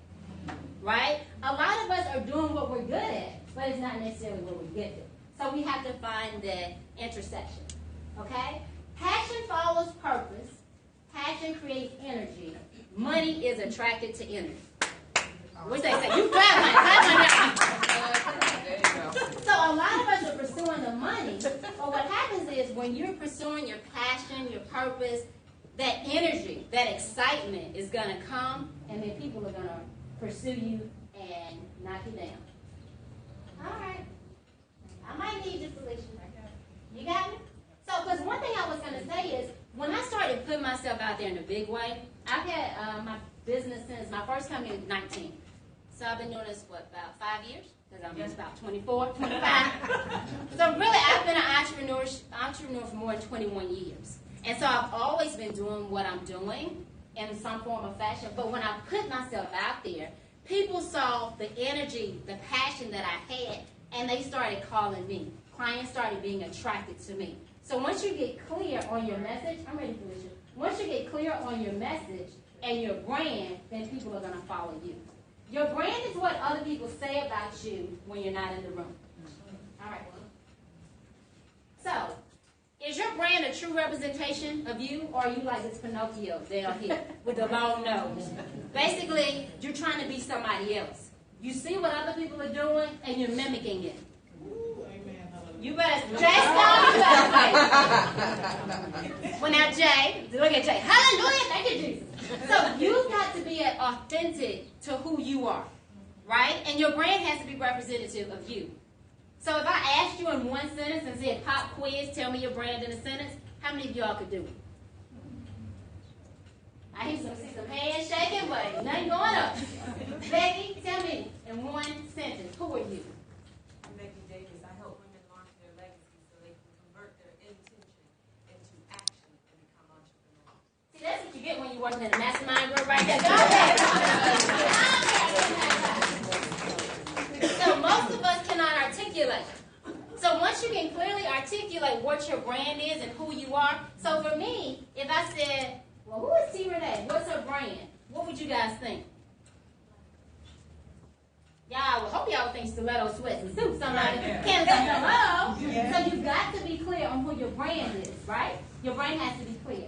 Speaker 2: Right? A lot of us are doing what we're good at, but it's not necessarily what we're gifted. So we have to find that intersection. Okay? Passion follows purpose. Passion creates energy. Money is attracted to energy. We say, you grab money. So a lot of us are pursuing the money, but what happens is when you're pursuing your passion, your purpose, that energy, that excitement is going to come, and then people are going to pursue you and knock you down. All right. I might need you, Felicia. You got me? So, because one thing I was going to say is, when I started putting myself out there in a big way, I've had my business since my first company was 19. So I've been doing this, about 5 years? Because I'm just about 24, 25. So really, I've been an entrepreneur for more than 21 years. And so I've always been doing what I'm doing in some form of fashion. But when I put myself out there, people saw the energy, the passion that I had, and they started calling me. Clients started being attracted to me. So once you get clear on your message, I'm ready for this. Once you get clear on your message and your brand, then people are going to follow you. Your brand is what other people say about you when you're not in the room. All right. So, is your brand a true representation of you, or are you like this Pinocchio down here with the long nose? Basically, you're trying to be somebody else. You see what other people are doing, and you're mimicking it. You better, Jay, stop. Well, now, Jay, look at Jay. Hallelujah, thank you, Jesus. So you've got to be authentic to who you are, right? And your brand has to be representative of you. So if I asked you in one sentence and said, pop quiz, tell me your brand in a sentence, how many of y'all could do it? I hear some hands shaking, but nothing going up. Becky, tell me in one sentence, who are you? That's what you get when you're working in a mastermind group right there. Go ahead. So most of us cannot articulate. So once you can clearly articulate what your brand is and who you are. So for me, if I said, well, who is T. Renee? What's her brand? What would you guys think? Y'all, hope y'all think stiletto sweats and suits. Somebody can say hello. So you've got to be clear on who your brand is, right? Your brand has to be clear.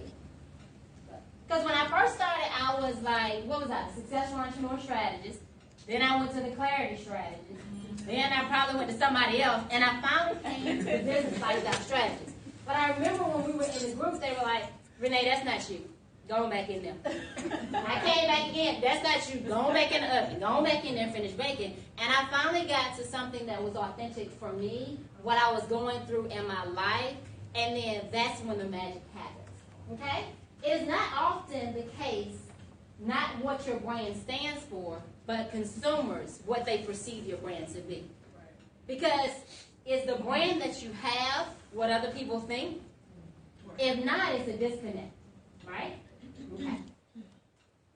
Speaker 2: Because when I first started, I was like, what was I? Successful entrepreneur strategist. Then I went to the clarity strategist. Then I probably went to somebody else. And I finally came to the business lifestyle strategist. But I remember when we were in the group, they were like, Renee, that's not you. Go back in there. I came back again. That's not you. Go back in the oven. Go back in there and finish baking. And I finally got to something that was authentic for me, what I was going through in my life. And then that's when the magic happens. Okay? It is not often the case, not what your brand stands for, but consumers, what they perceive your brand to be. Because is the brand that you have what other people think? If not, it's a disconnect, right? Okay.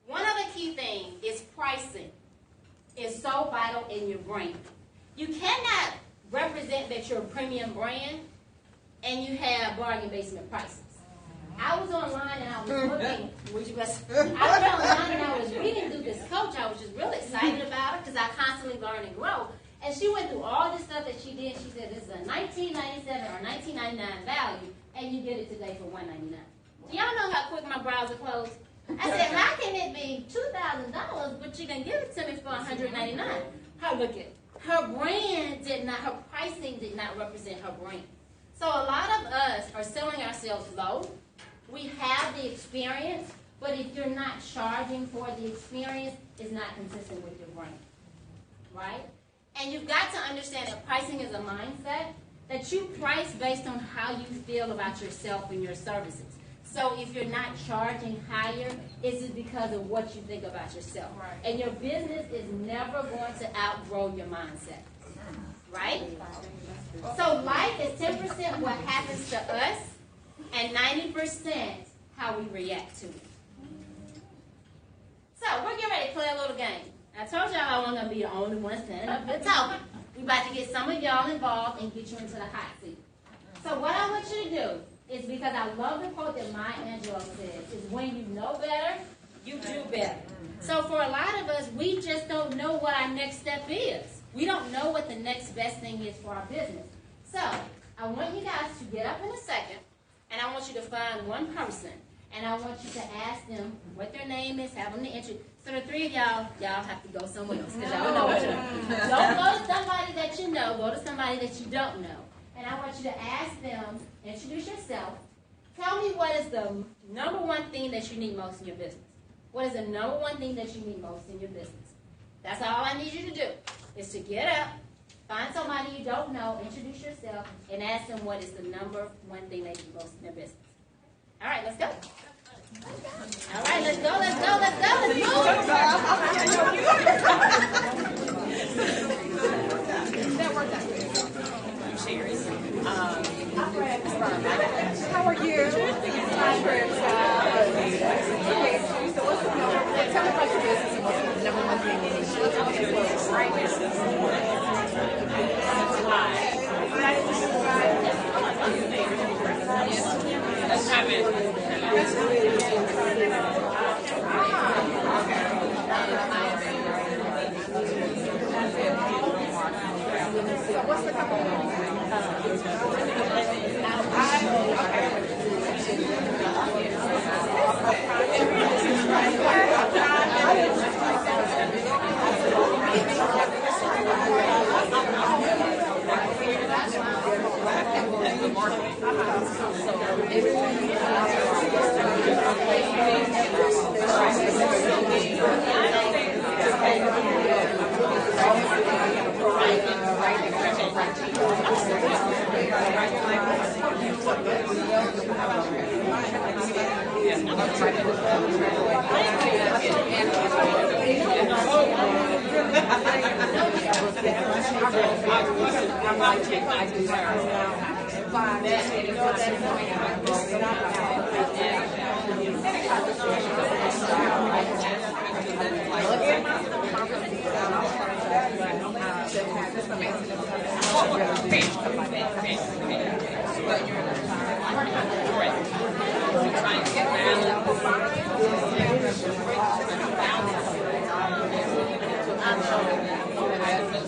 Speaker 2: One other key thing is pricing. It's so vital in your brand. You cannot represent that you're a premium brand and you have bargain basement prices. I was online and I was looking. I was online and I was reading through this coach. I was just really excited about her because I constantly learn and grow. And she went through all this stuff that she did. She said this is a $19.97 or $19.99 value, and you get it today for $199. Do y'all know how quick my browser closed? I said, how can it be $2,000, but you can give it to me for $199? Her look at her brand did not. Her pricing did not represent her brand. So a lot of us are selling ourselves low. We have the experience, but if you're not charging for the experience, it's not consistent with your brand, right? And you've got to understand that pricing is a mindset, that you price based on how you feel about yourself and your services. So if you're not charging higher, it's because of what you think about yourself. Right. And your business is never going to outgrow your mindset, right? So life is 10% what happens to us, and 90% how we react to it. So we're getting ready to play a little game. I told y'all I wasn't going to be the only one standing up here talking. We're about to get some of y'all involved and get you into the hot seat. So what I want you to do is, because I love the quote that Maya Angelou says, is when you know better, you do better. So for a lot of us, we just don't know what our next step is. We don't know what the next best thing is for our business. So I want you guys to get up in a second, and I want you to find one person, and I want you to ask them what their name is, have them to introduce. So the three of y'all have to go somewhere else, because y'all know what you know. Don't go to somebody that you know, go to somebody that you don't know. And I want you to ask them, introduce yourself. Tell me what is the number one thing that you need most in your business. What is the number one thing that you need most in your business? That's all I need you to do, is to get up, find somebody you don't know, introduce yourself, and ask them what is the number one thing they need most in their business. All right, let's go. All right, let's go, let's go, let's go, let's
Speaker 3: How are you? So what's the number? Tell me about your business and what's the number one thing you need. So what's the company?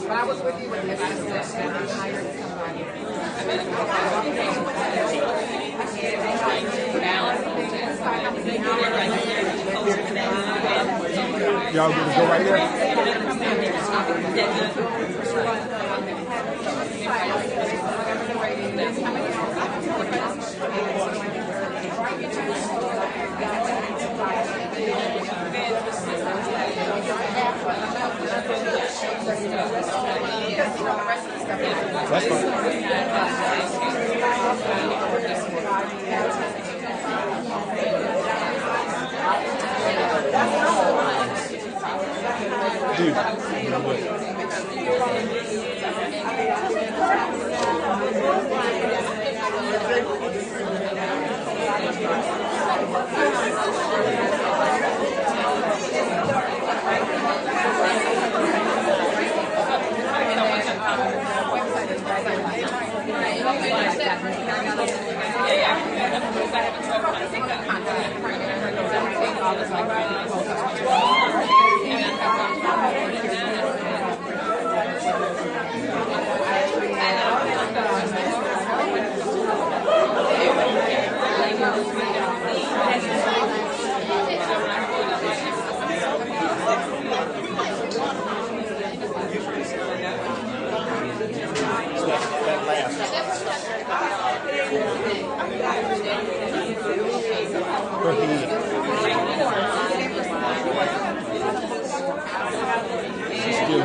Speaker 3: But I was with you when this was and I hired somebody.
Speaker 7: Y'all gonna go right there? That's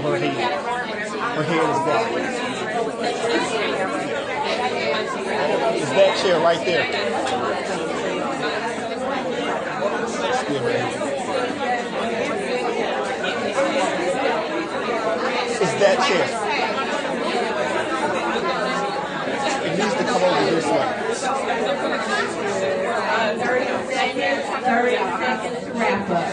Speaker 7: Her head is blocked. It's that chair right there. It's that chair. It needs to come over this way.
Speaker 1: 30 seconds to wrap up.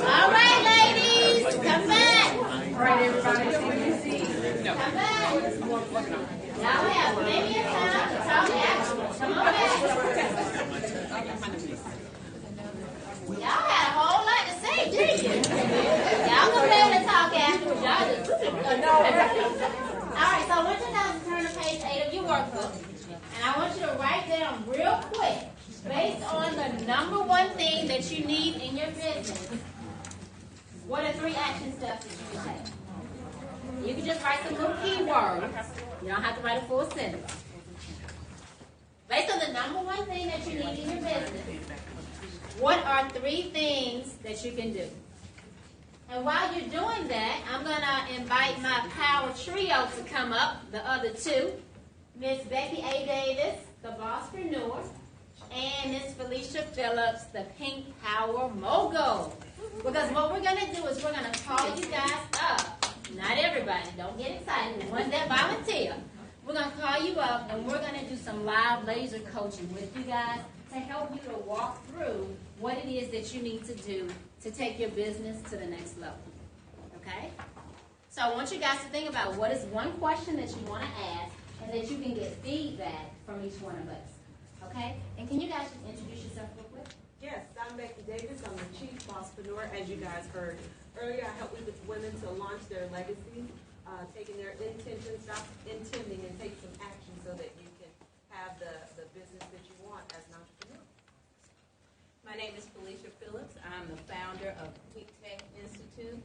Speaker 2: All right, ladies, come back. All right, everybody, come back. Y'all have plenty of time to talk after. Come on back. Y'all had a whole lot to say, didn't you? Y'all gonna be able to talk afterwards. Y'all just all right, so I want you guys to turn to page 8 of your workbook, and I want you to write down real quick, based on the number one thing that you need in your business. What are 3 action steps that you can take? You can just write some little keywords. You don't have to write a full sentence. Based on the number one thing that you need in your business, what are 3 things that you can do? And while you're doing that, I'm going to invite my power trio to come up, the other 2. Miss Becky A. Davis, the Bosspreneur, and Miss Felicia Phillips, the Pink Power Mogul. Because what we're going to do is we're going to call you guys up. Not everybody, don't get excited. The ones that volunteer. We're going to call you up, and we're going to do some live laser coaching with you guys to help you to walk through what it is that you need to do to take your business to the next level. Okay? So I want you guys to think about what is one question that you want to ask and that you can get feedback from each one of us. Okay? And can you guys just introduce yourself real quick?
Speaker 6: Yes, I'm Becky Davis. I'm the Chief Bosspreneur. As you guys heard earlier, I help with women to launch their legacy, taking their intentions, stop intending, and take some action so that you can have the business that you want as an entrepreneur.
Speaker 8: My name is Felicia Phillips. I'm the founder of Quick Tech Institute.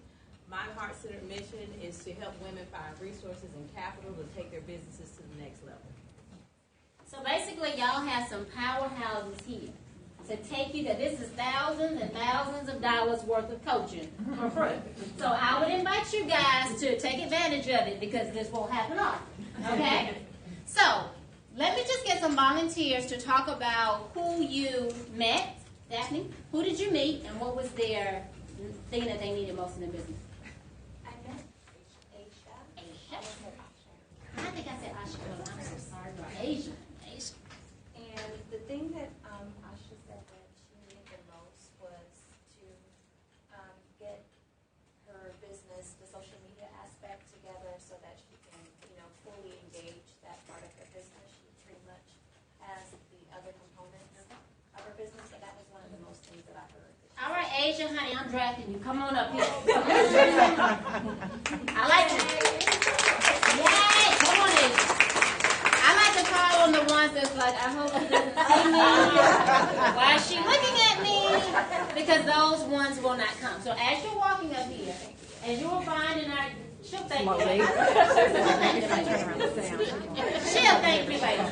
Speaker 8: My heart-centered mission is to help women find resources and capital to take their businesses to the next level.
Speaker 2: So basically, y'all have some powerhouses here to take you to, this is thousands and thousands of dollars worth of coaching for free. So I would invite you guys to take advantage of it because this won't happen often, okay? So let me just get some volunteers to talk about who you met. Daphne, who did you meet and what was their thing that they needed most in their business?
Speaker 4: I met Aisha.
Speaker 2: Aisha. I think I said Aisha. I'm so sorry about Asia. Asia.
Speaker 4: And the thing that Aisha said that she needed the most was to get her business, the social media aspect together so that she can, fully engage that part of her business. She pretty much has the other components of her business, but that was one of the most things that I heard.
Speaker 2: All right, Asia, honey, I'm drafting you. Come on up here. I like to. Yay! Come on, Asia. I like to call on the ones that's like, I hope she doesn't see me. Why is she looking at me? Because those ones will not come. So as you're walking up here, and you will find in our, she'll thank you later. She'll thank you later.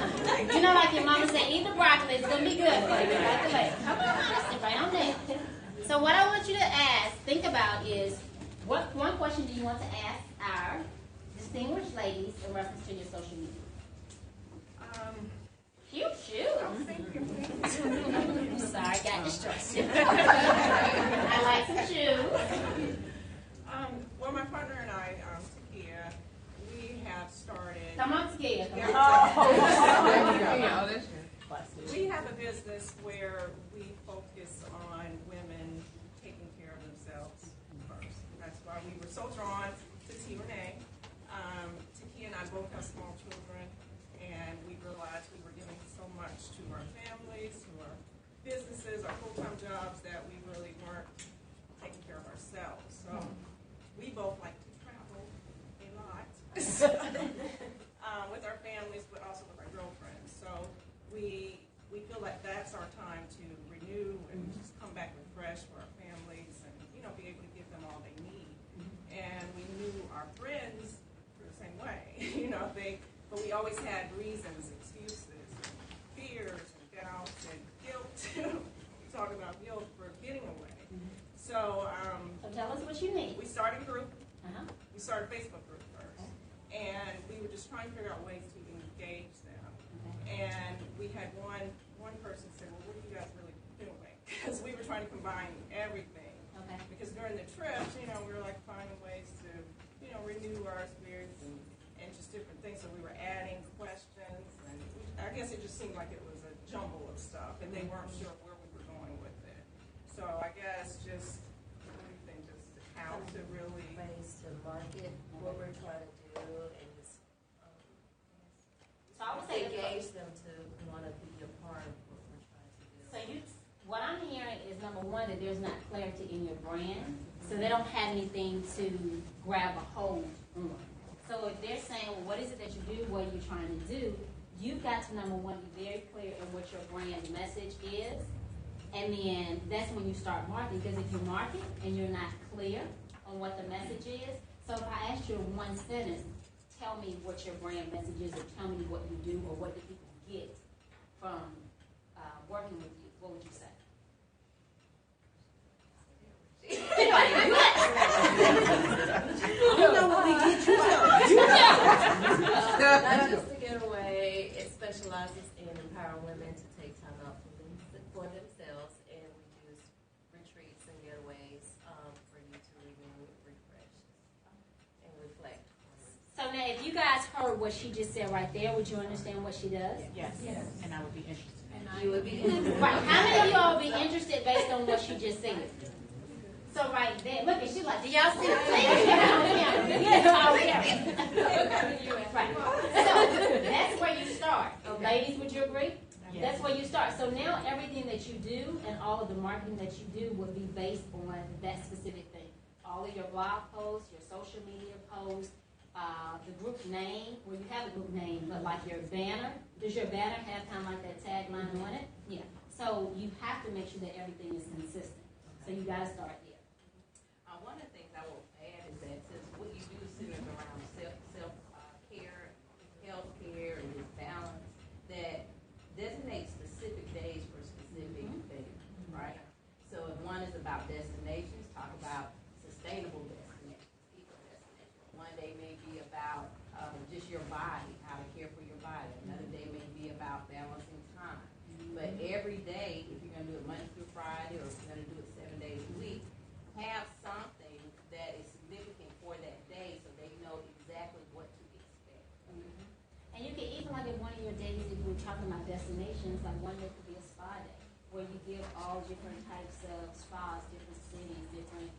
Speaker 2: You know, like your mama said, eat the broccoli. It's going to be good for you. Right away. Come on, honey, sit right on there. So what I want you to think about is, what one question do you want to ask our distinguished ladies in reference to your social media? Cute shoes. I'm sorry, got distracted. I like some shoes.
Speaker 9: Well, my partner and I, Takia, we have started.
Speaker 2: Come on, Takia.
Speaker 9: We have a business where we focus on women taking care of themselves first. That's why we were so drawn to Renee. Takia and I both have small children, and we realized we were giving so much to our families, to our businesses, our full-time jobs, that we really weren't taking care of ourselves. So we both like to travel a lot with our families, but also with our girlfriends. So we feel like that's our time to renew and just come back refreshed for our families and, be able to give them all they need. And we knew our friends were the same way, but we always had reasons, excuses, fears, and doubts, and guilt. We talk about guilt had one person say, well, what are you guys really doing? Because we were trying to combine everything.
Speaker 2: Okay.
Speaker 9: Because during the trips, we were like finding ways to, renew our spirits and just different things. So we were adding questions, and I guess it just seemed like it was a jumble of stuff, and they weren't sure where we were going with it. So I guess just, what do you think, just how to really
Speaker 10: ways to market what we're trying to do and just
Speaker 2: So I would say
Speaker 10: engage them to want to be a part of what we're trying to do.
Speaker 2: So what I'm hearing is number one, that there's not clarity in your brand, so they don't have anything to grab a hold on. So if they're saying, well, what is it that you do, what are you trying to do, you've got to, number one, be very clear in what your brand message is, and then that's when you start marketing, because if you market and you're not clear on what the message is, so if I asked you in one sentence, tell me what your brand message is, or tell me what you do, or what do people get from working with you, what would you say?
Speaker 10: I don't know what we get you. Not just to get away, it specializes in empowering women to take time out for themselves, and we do retreats and getaways for you to renew, refresh, and reflect.
Speaker 2: So now, if you guys heard what she just said right there, would you understand what she does?
Speaker 11: Yes. And I would be interested.
Speaker 10: You would be interested.
Speaker 2: Right. How many of y'all be interested based on what she just said? So right there, look at she like, do y'all see the thing? Right. So that's where you start. Ladies, would you agree?
Speaker 11: Yes.
Speaker 2: That's where you start. So now everything that you do and all of the marketing that you do will be based on that specific thing. All of your blog posts, your social media posts, the group name, well, you have a group name, but like your banner, does your banner have kind of like that tagline on it? Yeah. So you have to make sure that everything is consistent. So you got to start there.
Speaker 8: One of the things I will add is that since what you do centers around self-care, health-care, and this balance, that designate specific days for specific things, right? So if one is about destinations, talk about sustainable destinations, eco destinations. One day may be about just your body, how to care for your body. Another day may be about balancing time. But every day, if you're going to do it Monday through Friday, or if you're going to do it 7 days a week, have something that is significant for that day so they know exactly what to expect.
Speaker 2: And you can even, like in one of your days, if we're talking about destinations, like one day could be a spa day, where you give all different types of spas, different cities, different,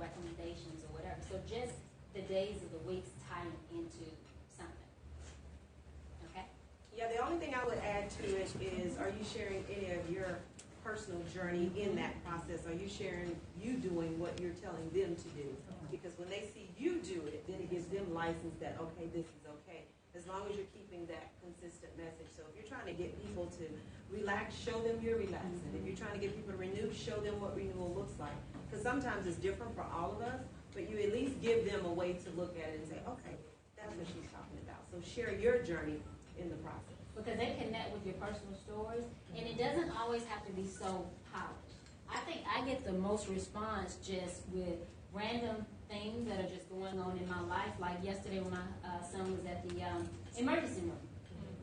Speaker 2: recommendations or whatever. So just the days of the weeks tying into something. Okay?
Speaker 12: Yeah, the only thing I would add to it is, are you sharing any of your personal journey in that process? Are you sharing you doing what you're telling them to do? Because when they see you do it, then it gives them license that, okay, this is okay. As long as you're keeping that consistent message. So if you're trying to get people to relax, show them you're relaxing. If you're trying to get people to renew, show them what renewal looks like. Because sometimes it's different for all of us, but you at least give them a way to look at it and say, okay, that's what she's talking about. So share your journey in the process.
Speaker 2: Because they connect with your personal stories, and it doesn't always have to be so polished. I think I get the most response just with random things that are just going on in my life. Like yesterday when my son was at the emergency room,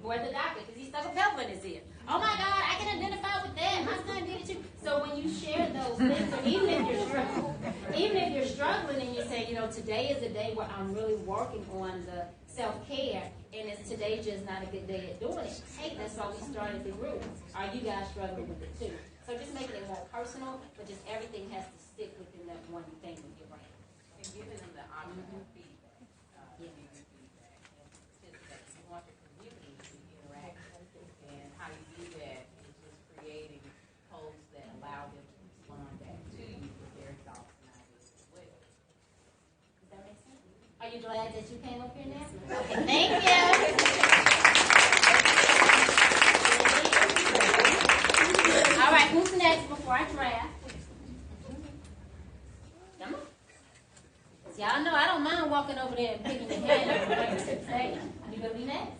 Speaker 2: or at the doctor, because he stuck a pebble in his ear. Oh my God, I can identify with that. My son did it too. So when you share those things, or even if you're struggling and you say, today is a day where I'm really working on the self-care, and it's today just not a good day at doing it. Hey, that's why we started the group. Are you guys struggling with it too? So just making it more personal, but just everything has to stick within that one thing with your brain.
Speaker 8: And giving them the option of feedback. Giving them feedback. And since that you want your community to interact, and how you do that is just creating posts that allow them to respond back to you with their thoughts and ideas as well.
Speaker 2: Does that make sense? Are you glad that you came up here now? Okay, thank you. All right, who's next before I draft? Come on. Y'all know I don't mind walking over there and picking your hand up and bringing it to the stage. You gonna be next?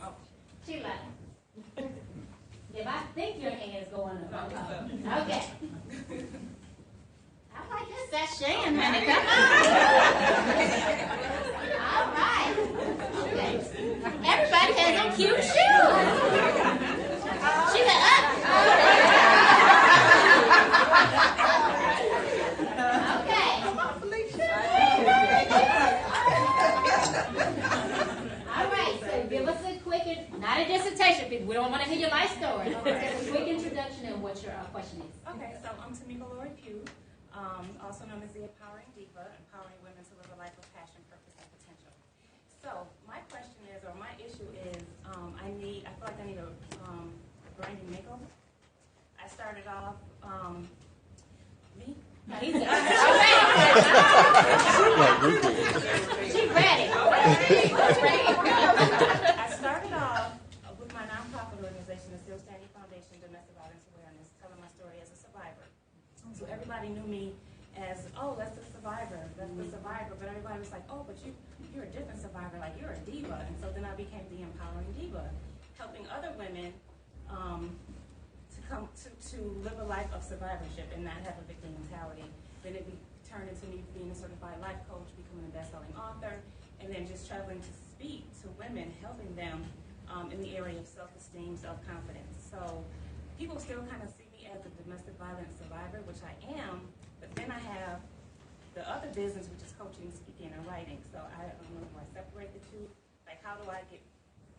Speaker 2: Sheila. If I think your hand's going up. Okay. I like this. That's Shan, honey. Come on. All right. Okay. Everybody has on cute shoes. Sheila, we don't want to hear your life story. Just a quick introduction and what your question is.
Speaker 13: Okay, so I'm Tamika Lori Pugh, also known as the Empowering Diva, empowering women to live a life of passion, purpose, and potential. So my question is, or my issue is, I feel like I need a branding makeover. I started off, me?
Speaker 2: He's ready. She's ready.
Speaker 13: I started off with my nonprofit organization, the Still Standing Foundation Domestic Violence Awareness, telling my story as a survivor. So everybody knew me as, oh, that's the survivor, that's the survivor. But everybody was like, oh, but you're a different survivor, like you're a diva. And so then I became the Empowering Diva, helping other women to live a life of survivorship and not have a victim mentality. Then it turned into me being a certified life coach, becoming a best-selling author, and then just traveling to speak to women, helping them in the area of self-esteem, self-confidence. So people still kind of see me as a domestic violence survivor, which I am, but then I have the other business, which is coaching, speaking, and writing. So I don't know, do I separate the two? Like, how do I get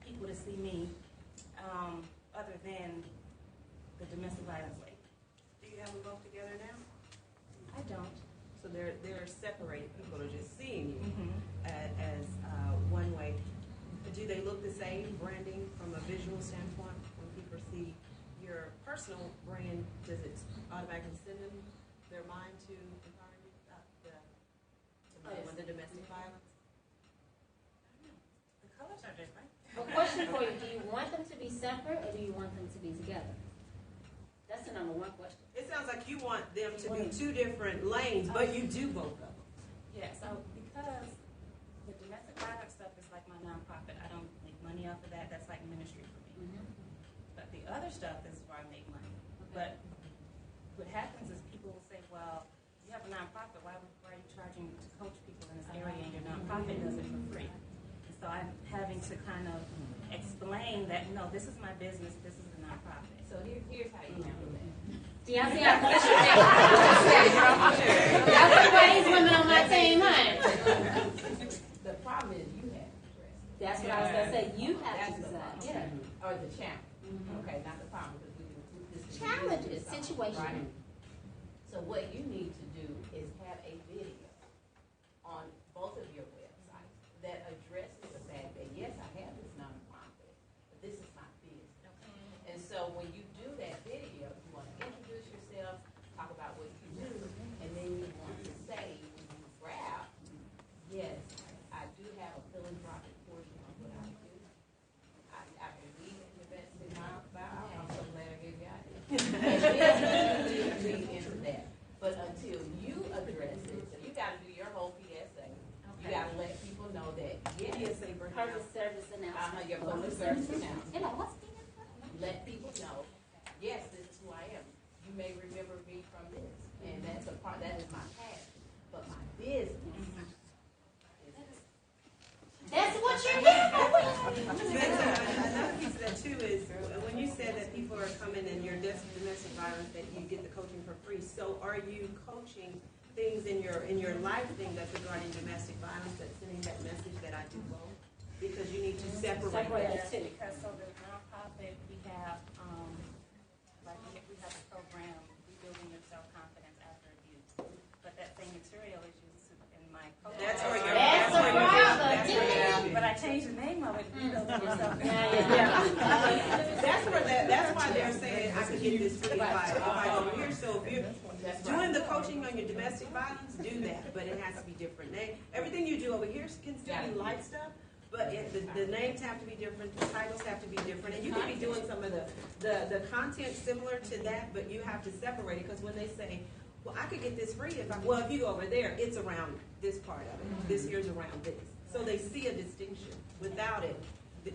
Speaker 13: people to see me other than the domestic violence lady?
Speaker 12: Do you have them both together now?
Speaker 13: I don't.
Speaker 12: So they're separated. People are just seeing you as one way. Do they look the same, branding from a visual standpoint? When people see your personal brand, does it automatically send them their mind to empowering the domestic violence?
Speaker 13: The colors are different.
Speaker 2: A question for you: do you want them to be separate, or do you want them to be together? That's the number one question.
Speaker 12: It sounds like you want them to be two different lanes, but you do both of them.
Speaker 13: Yeah, so because the domestic violence stuff is like my nonprofit, I don't make money off of that. That's like ministry for me. But the other stuff is where I make money. But what happens is people will say, well, you have a nonprofit, why are you charging to coach people in this area and your nonprofit does it for free? And so I'm having to kind of explain that, no, this is my business, this is the nonprofit.
Speaker 8: So here's how you handle that.
Speaker 2: Do y'all see how pushing me? Y'all put these women on my team, honey.
Speaker 8: The problem is you have to address it.
Speaker 2: That's what I was going to say. You have
Speaker 8: That's
Speaker 2: to
Speaker 8: the
Speaker 2: decide.
Speaker 8: problem.
Speaker 2: Yeah.
Speaker 8: Or the challenge. Okay, not the problem, because we can this is
Speaker 2: Challenges,
Speaker 8: right?
Speaker 2: situation.
Speaker 8: So what you need to do is have a video on both of your websites that addresses the fact that yes, I have this nonprofit, but this is my business. And so when you do that video, you want to introduce yourself, talk about what you do, and then you want to say, when you grab, yes, I do have a philanthropic portion of what I do. I believe in investing my vow. I'm so glad I gave you an idea. And then you lead into that. But until you address it, so you got to do your whole PSA. You got to let people know that, yes,
Speaker 2: Purpose, service, announcement.
Speaker 8: your public service announcement.
Speaker 2: You know, what's the
Speaker 8: Let people know, yes, this is who I am. You may remember me from this, and that's a part, that is my past. But my business is this.
Speaker 2: That's what you're here for.
Speaker 12: Another piece of that too is when you said that people are coming and your domestic violence, that you get the coaching for free. So are you coaching things in your life thing that's regarding domestic violence, that's sending that message that I do both? Because you need to separate that.
Speaker 13: Because so the nonprofit, we have we have a program, rebuilding your self-confidence after abuse. But that same material is used in my coaching.
Speaker 12: That's where you're.
Speaker 2: That's the problem.
Speaker 13: But I changed the name of it. Rebuilding your self-confidence.
Speaker 12: That's why they're saying I could get this free if I go over here. So if you're doing the coaching on your domestic violence, do that. But it has to be different. Everything you do over here can still be light stuff. But the names have to be different, the titles have to be different, and you can be doing some of the content similar to that, but you have to separate it, because when they say, well, I could get this free if you go over there, it's around this part of it, this here's around this. So they see a distinction. Without it,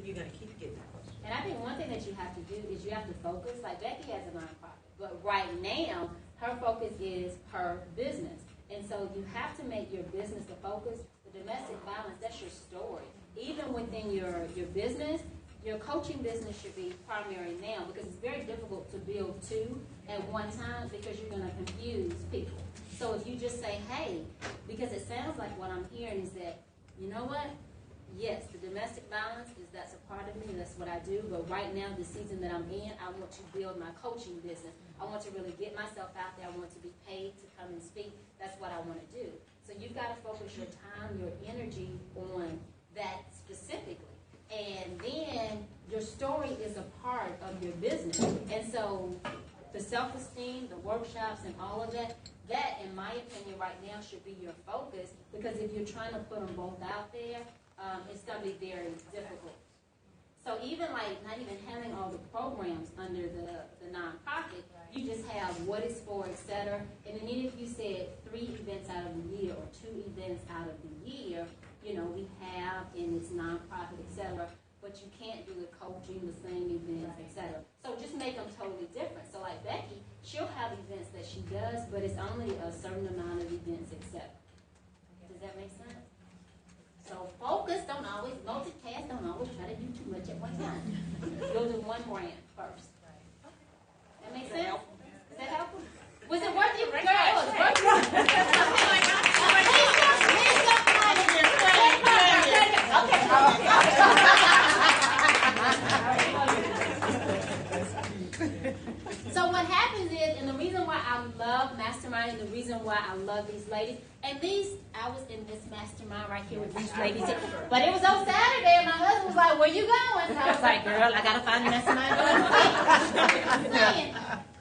Speaker 12: you're going to keep getting that question.
Speaker 2: And I think one thing that you have to do is you have to focus. Like Becky has a nonprofit, but right now her focus is her business, and so you have to make your business the focus. The domestic violence, that's your story. Even within your business, your coaching business should be primary now, because it's very difficult to build two at one time, because you're going to confuse people. So if you just say, hey, because it sounds like what I'm hearing is that, you know what, yes, the domestic violence that's a part of me. That's what I do. But right now, the season that I'm in, I want to build my coaching business. I want to really get myself out there. I want to be paid to come and speak. That's what I want to do. So you've got to focus your time, your energy on that specifically. And then your story is a part of your business. And so the self-esteem, the workshops, and all of that, that, in my opinion, right now should be your focus, because if you're trying to put them both out there, it's going to be very difficult. So even like not even having all the programs under the nonprofit, you just have what it's for, etc. And then even if you said 3 events out of the year or 2 events out of the year, you know, we have in its nonprofit, etc. But you can't do the coaching, the same events, etc. So just make them totally different. So like Becky, she'll have events that she does, but it's only a certain amount of events, etc. Does that make sense? So focus, don't always multitask, don't always try to do too much at one time. You'll do one brand first. That makes sense? Is that helpful? Was it worth it? Girl, it was worth it. So what happens is, and the reason why I love masterminding, the reason why I love these ladies, and these, I was in this mastermind right here with these ladies, but it was on Saturday, and my husband was like, where you going? So I was like, girl, I gotta find a mastermind.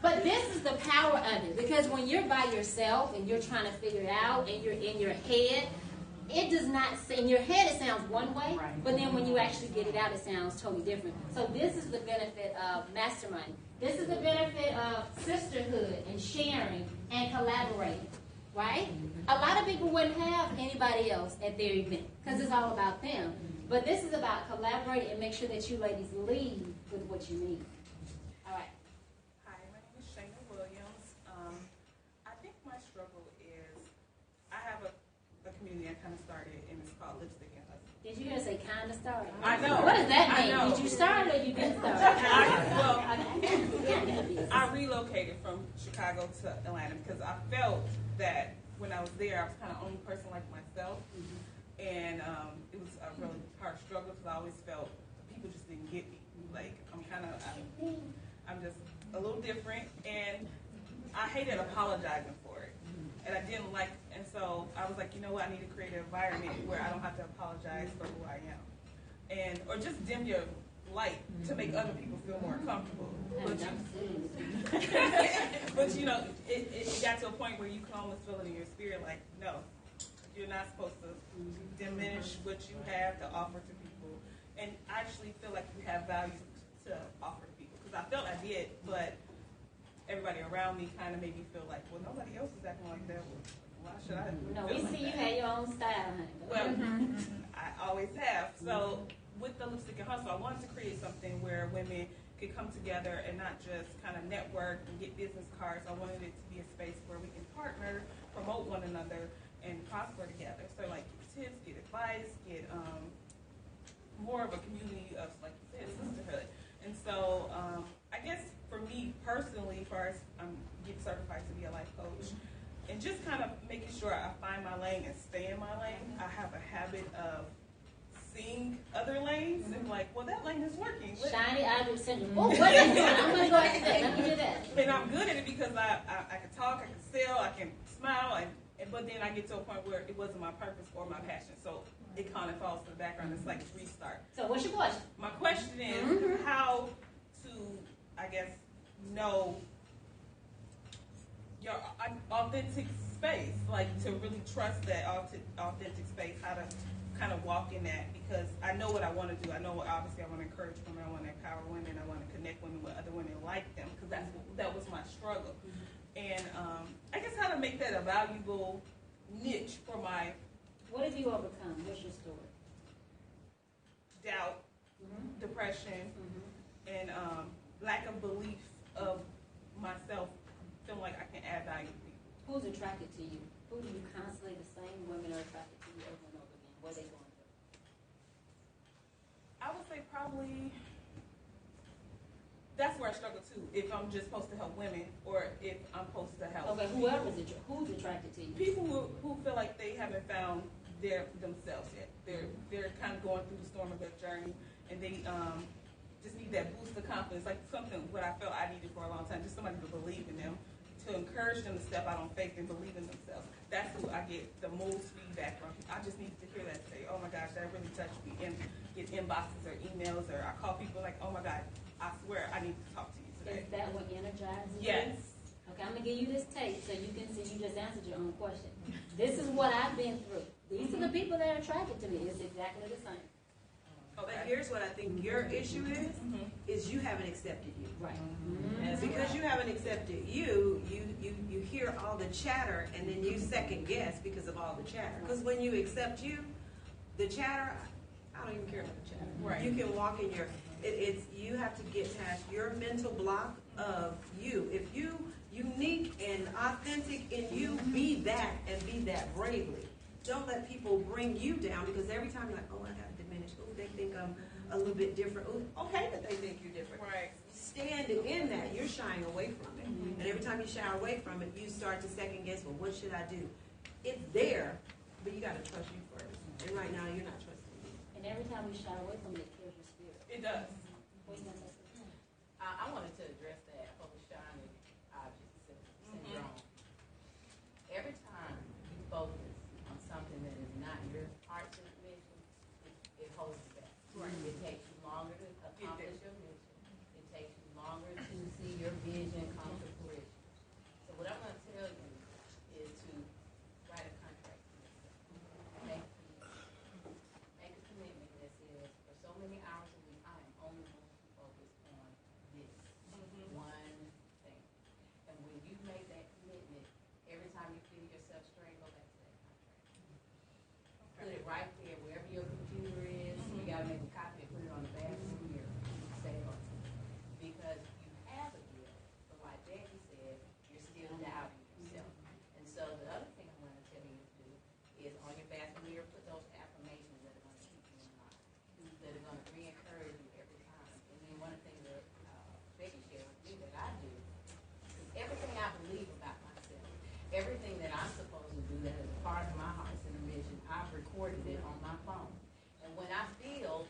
Speaker 2: But this is the power of it, because when you're by yourself and you're trying to figure it out, and you're in your head, it does not, in your head it sounds one way, but then when you actually get it out, it sounds totally different. So this is the benefit of masterminding. This is the benefit of sisterhood and sharing and collaborating, right? A lot of people wouldn't have anybody else at their event because it's all about them. But this is about collaborating and make sure that you ladies lead with what you need. All right.
Speaker 13: Hi, my name is Shayna Williams. I think my struggle is I have a community I kind of started, and it's called Lipstick and Hustle.
Speaker 2: Did you hear say kind of start?
Speaker 13: I know.
Speaker 2: What does that mean?
Speaker 13: I know.
Speaker 2: Did you start or you didn't start?
Speaker 13: I relocated from Chicago to Atlanta because I felt that when I was there, I was kind of the only person like myself. And it was a really hard struggle because I always felt people just didn't get me. Like, I'm just a little different, and I hated apologizing for it. And I didn't like, and so I was like, you know what, I need to create an environment where I don't have to apologize for who I am. And, or just dim your light to make other people feel more comfortable. But you know, it got to a point where you can almost feel it in your spirit, like, no, you're not supposed to diminish what you have to offer to people. And I actually feel like you have value to offer to people. Because I felt I did, but everybody around me kind of made me feel like, well, nobody else is acting like that. Well, why should I?
Speaker 2: No, we see you had your own style, honey.
Speaker 13: Well, I always have. So with the Lipstick and Hustle, I wanted to create something where women could come together and not just kind of network and get business cards. I wanted it to be a space where we can partner, promote one another, and prosper together. So like get tips, get advice, get more of a community of, like you said, sisterhood. And so I guess for me personally, as far as I'm getting certified to be a life coach, and just kind of making sure I find my lane and stay in my lane, I have a habit of seeing other lanes and like, well, that lane is working.
Speaker 2: Shiny object syndrome. Oh, what is it? I'm going to go ahead and say, let me do that.
Speaker 13: And I'm good at it because I can talk, I can sell, I can smile, but then I get to a point where it wasn't my purpose or my passion. So it kind of falls to the background. It's like a restart.
Speaker 2: So what's your question?
Speaker 13: My question is how to, I guess, know your authentic space, like to really trust that authentic space, how to kind of walk in that, because I know what I want to do. I know obviously I want to encourage women, I want to empower women, I want to connect women with other women like them, because that was my struggle. And I guess how to make that a valuable niche for my...
Speaker 2: What have you overcome? What's your story?
Speaker 13: Doubt, depression, and lack of belief of myself, feeling like I can add value to people.
Speaker 2: Who's attracted to you? Who do you constantly, the same women are attracted to you over and over again? What are they going through?
Speaker 13: I would say probably that's where I struggle too. If I'm just supposed to help women, or if I'm supposed to help.
Speaker 2: Okay, who's attracted to you?
Speaker 13: People who feel like they haven't found they're themselves yet. They're kind of going through the storm of their journey, and they just need that boost of confidence, like something what I felt I needed for a long time, just somebody to believe in them, to encourage them to step out on faith and believe in themselves. That's who I get the most feedback from. I just need to hear that, say, oh my gosh, that really touched me, and get inboxes or emails, or I call people like, oh my God, I swear I need to talk to you today.
Speaker 2: Is that what energizes you?
Speaker 13: Yes.
Speaker 2: Okay, I'm gonna give you this tape so you can see you just answered your own question. This is what I've been through. These are the people that are attracted to me. It's exactly the same.
Speaker 12: But here's what I think your issue is you haven't accepted you.
Speaker 2: Right.
Speaker 12: And because you haven't accepted you hear all the chatter, and then you second guess because of all the chatter. Because when you accept you, the chatter, I don't even care about the chatter.
Speaker 13: Right.
Speaker 12: You can walk in your, it's you have to get past your mental block of you. If you unique and authentic in you, be that and be that bravely. Don't let people bring you down, because every time you're like, oh, I got to diminish. Oh, they think I'm a little bit different. Oh, okay that they think you're different.
Speaker 13: Right.
Speaker 12: Stand in that. You're shying away from it. And every time you shy away from it, you start to second guess, well, what should I do? It's there, but you got to trust you first. And right now, you're not trusting me.
Speaker 2: And every time we shy away from it, it kills your spirit.
Speaker 13: It does.
Speaker 2: What you gonna say?
Speaker 8: I wanted to address that holy shining object syndrome. Every time you focus on something that is not your heart-centered mission, it holds you back.
Speaker 13: Right.
Speaker 8: It takes you longer to accomplish your mission. It takes you longer to see your vision come to fruition. So what I'm going to tell you is to write a contract for yourself. Make a commitment that says, for so many hours a week, I am only going to focus on this one thing. And when you make that commitment, every time you feel yourself strained, go back to that contract. Put it right there, wherever your computer is. You got to make a copy and put it on the bathroom mirror. Say it on. Because you have a gift, but like Becky said, you're still doubting yourself. And so the other thing I'm going to tell you to do is on your bathroom mirror, put those affirmations that are going to keep you in line, that are going to re-encourage you every time. And then one of the things that Becky shared with me that I do is everything I believe about myself, everything that I'm supposed to do that is a part of my heart-centered mission, I've recorded it on my phone. And when I feel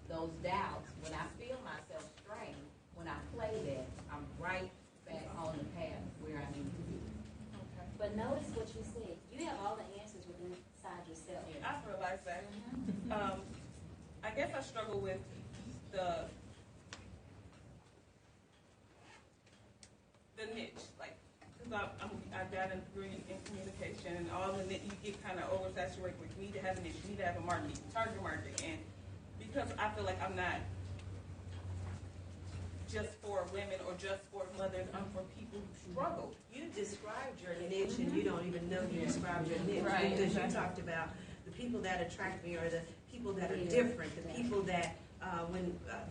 Speaker 8: those doubts, when I feel myself strained, when I play that, I'm right back on the path where I need to be.
Speaker 2: But notice what you said. You have all the answers within inside yourself.
Speaker 13: I realize that. I guess I struggle with the niche, like, because I got a degree in communication, and all the niche, you get kind of oversaturated with, you need to have a niche, you need to have a market, target market, and because I feel like I'm not just for women or just for mothers, I'm for people who struggle.
Speaker 12: You described your niche, and you don't even know you described your niche.
Speaker 13: Right.
Speaker 12: Because you talked about the people that attract me, or the people that are different, the people that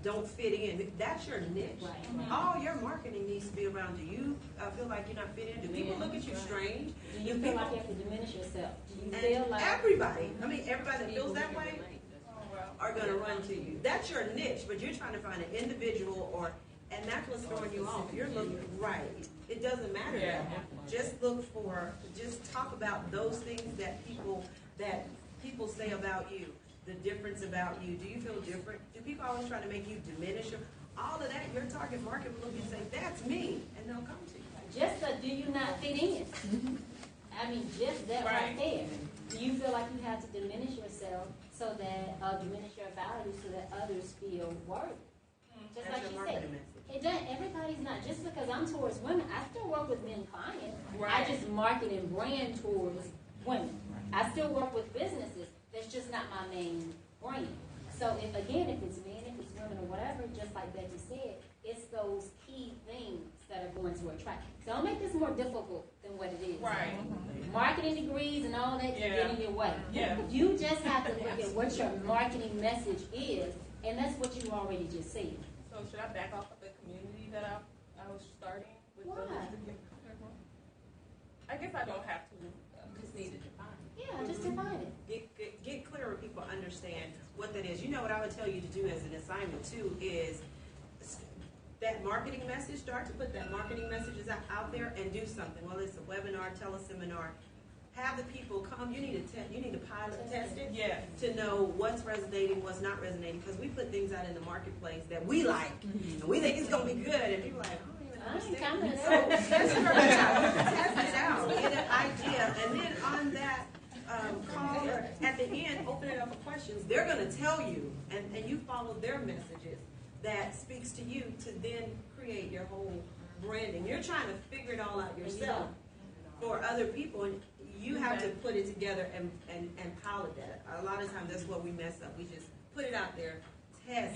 Speaker 12: don't fit in. That's your niche.
Speaker 2: Right.
Speaker 12: All your marketing needs to be around. Do you feel like you're not fit in? Do people look at you strange?
Speaker 2: Do you feel like you have to diminish yourself? Do you
Speaker 12: And
Speaker 2: feel like
Speaker 12: everybody that feels that way are going to run to you. That's your niche, but you're trying to find an individual, and that's what's throwing you off. You're looking right. It doesn't matter.
Speaker 13: Yeah.
Speaker 12: Just talk about those things that people say about you, the difference about you. Do you feel different? Do people always try to make you diminish them? All of that, your target market will look and say, that's me, and they'll come to you.
Speaker 2: just the do you not fit in? I mean, just that right there. Do you feel like you have to diminish yourself so that, diminish your value so that others feel worthy? Just
Speaker 12: That's
Speaker 2: like
Speaker 12: your
Speaker 2: you said.
Speaker 12: marketing message.
Speaker 2: It doesn't, everybody's not, just because I'm towards women, I still work with men clients.
Speaker 13: Right.
Speaker 2: I just market and brand towards women. I still work with businesses. That's just not my main brand. So if it's men, if it's women or whatever, just like Becky said, it's those key things that are going to attract. So don't make this more difficult than what it is.
Speaker 13: Right.
Speaker 2: Marketing degrees and all that can get in your way.
Speaker 13: Yeah.
Speaker 2: You just have to look at what your marketing message is, and that's what you already just said.
Speaker 13: So should I back off of the community that I was starting with?
Speaker 2: Why?
Speaker 13: I guess I don't have to.
Speaker 8: Just need to define it.
Speaker 2: Yeah, just define it.
Speaker 12: Get clear where people understand what that is. You know what I would tell you to do as an assignment too is that marketing message. Start to put that marketing messages out there and do something. Well, it's a webinar, teleseminar. have the people come. You need to pilot test it.
Speaker 9: Yes.
Speaker 12: To know what's resonating, what's not resonating, because we put things out in the marketplace that we like, and we think it's gonna be good, and people are like, I don't even understand. So test it out, get an idea, and then on that call or at the end, open it up for questions. They're gonna tell you, and you follow their messages that speaks to you to then create your whole branding. You're trying to figure it all out yourself for other people, and you have to put it together and pilot that. A lot of times that's what we mess up. We just put it out there, test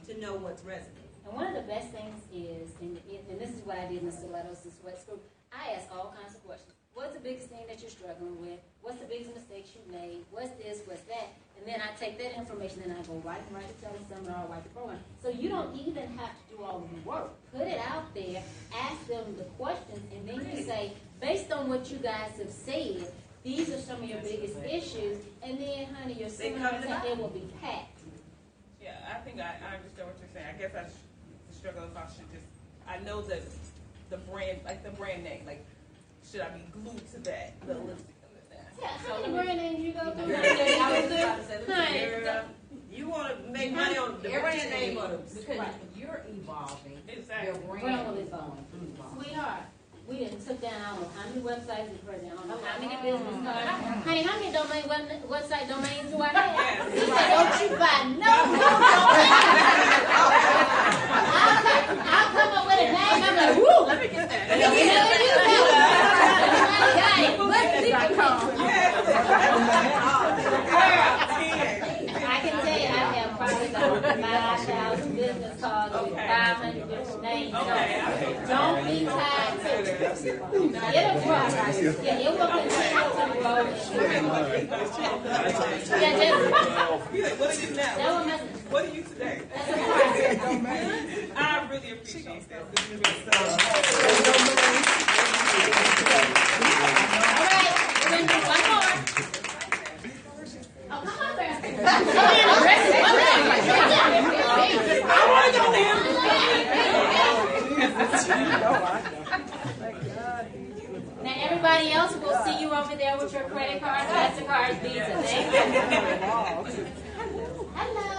Speaker 12: to know what's resonating.
Speaker 2: And one of the best things is, and this is what I did in the Stilettos and Sweat School, I ask all kinds of questions. What's the biggest thing that you're struggling with? What's the biggest mistakes you made? What's this? What's that? And then I take that information and I go write the teleseminar or write the program. So you don't even have to do all of the work. Put it out there, ask them the questions, and then you say, based on what you guys have said, these are some of your biggest issues, and then, honey, your seminar it will be packed.
Speaker 9: Yeah, I think I understand what you're saying. I guess I struggle if I should just, I know that the brand, like the brand name, like, should I be glued to that, the lipstick and that?
Speaker 2: Yeah, how many brand names you go through?
Speaker 12: You want to make money on the brand name of them.
Speaker 1: Because you're evolving.
Speaker 9: Exactly.
Speaker 1: Your brand
Speaker 2: will
Speaker 1: is
Speaker 2: evolve.
Speaker 1: evolving.
Speaker 2: Sweetheart, we done took down I don't know how many websites we present, I don't know how many business cards. Honey, how many website domains do I have? He said, don't you buy no more domains. I'll come up with a name, I'm like, woo, let me get that. I can tell you, I have probably about 5,000 business cards with 500 different names. Don't be tied to it. It'll grow. Yeah, it will continue to grow.
Speaker 9: What are you now? What are you today? I really appreciate that. This has been so
Speaker 2: All right, we're going to do one more. Oh, come on, Bear.
Speaker 9: I want to go there.
Speaker 2: Now, everybody else, we'll see you over there with your credit cards, MasterCards, Visa. Thank you. Hello.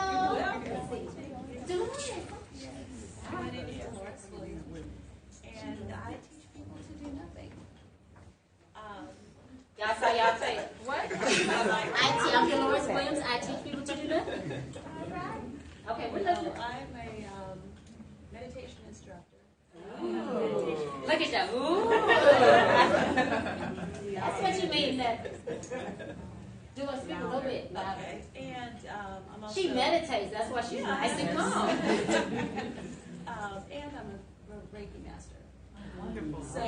Speaker 4: My name is Dolores Williams, and I teach people to do nothing.
Speaker 2: Y'all saw y'all say it. What? I'm Dolores Williams. I teach people to do nothing. Okay, we're listening.
Speaker 4: I'm a meditation instructor.
Speaker 2: Look at that. Ooh. That's what you mean. That. Do us speak a little bit.
Speaker 4: Okay. And I'm also.
Speaker 2: She meditates. That's why she's nice and calm.
Speaker 4: And I'm a Reiki master.
Speaker 9: Wonderful.
Speaker 4: So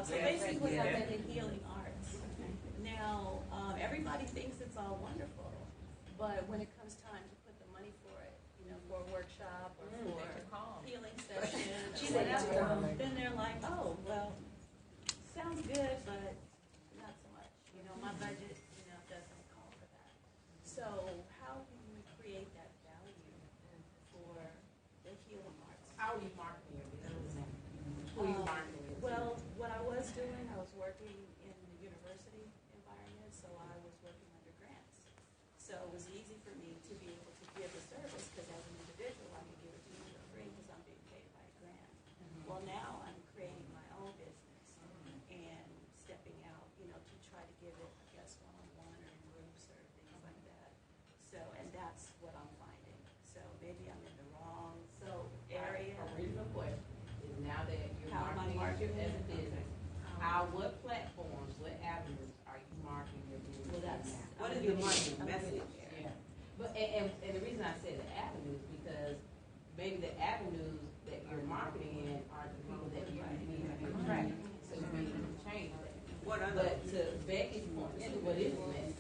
Speaker 4: basically, I'm in the healing arts. Now, everybody thinks it's all wonderful, but when it comes time to put the money for it, for a workshop or for healing session, whatever, then they're like, oh, well, sounds good, but not so much. My budget, doesn't call for that. So how can we create that value for the healing arts?
Speaker 1: How are you marketing your business? Who are you marketing it to?
Speaker 4: Well, what I was doing, I was working in the university environment, so I was working under grants. So it was easy for me to be able to give a service, because as an individual, I can give it to you for free because I'm being paid by a grant. Well, now I'm creating my own business and stepping out, to try to give it, I guess, one-on-one or in groups or things like that. So, and that's what I'm finding. So maybe I'm in the wrong area.
Speaker 1: Original question is, now that you're
Speaker 4: How am I
Speaker 1: marketing
Speaker 4: marketing?
Speaker 1: as a business, what platforms, what avenues are you marketing your business?
Speaker 4: Well, that's
Speaker 1: now?
Speaker 12: What is the marketing message?
Speaker 1: Yeah. But and the reason I say the avenues, because maybe the avenues that you're marketing in aren't the people that you need to be attracting. So you may need to change that. But to Becky's point, what is the message?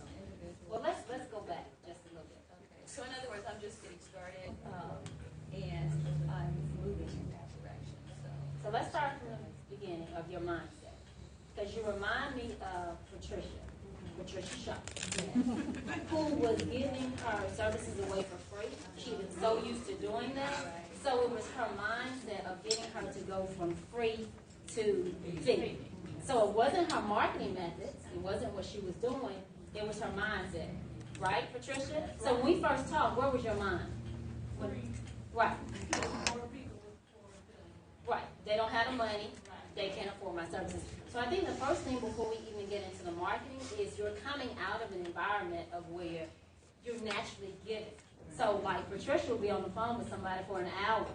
Speaker 2: Well, let's go back just a little bit.
Speaker 4: Okay. So in other words, I'm just getting started, and I'm moving in that direction.
Speaker 2: So let's start from the beginning of your mindset, because you remind me of Patricia Shaw, who was giving her services away for free. She was so used to doing that. So it was her mindset of getting her to go from free to fee. So it wasn't her marketing methods. It wasn't what she was doing. It was her mindset. Right, Patricia? So when we first talked, where was your mind? Right. Right. They don't have the money. They can't afford my services. So I think the first thing before we even get into the marketing is you're coming out of an environment of where you're naturally giving. So like Patricia will be on the phone with somebody for an hour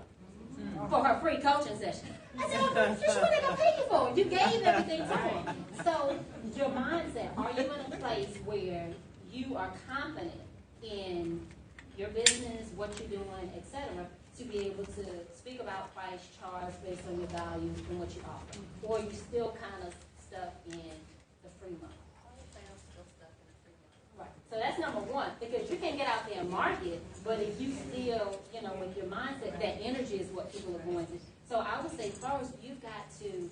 Speaker 2: for her free coaching session. I said, well, Patricia, what are they going to pay you for? You gave everything to them. So your mindset, are you in a place where you are confident in your business, what you're doing, etc., to be able to speak about price, charge based on your value and what you offer? Or are you still kind of stuck in the free money? Right. So that's number one, because you can get out there and market, but if you still, with your mindset, that energy is what people are going to. So I would say first, you've got to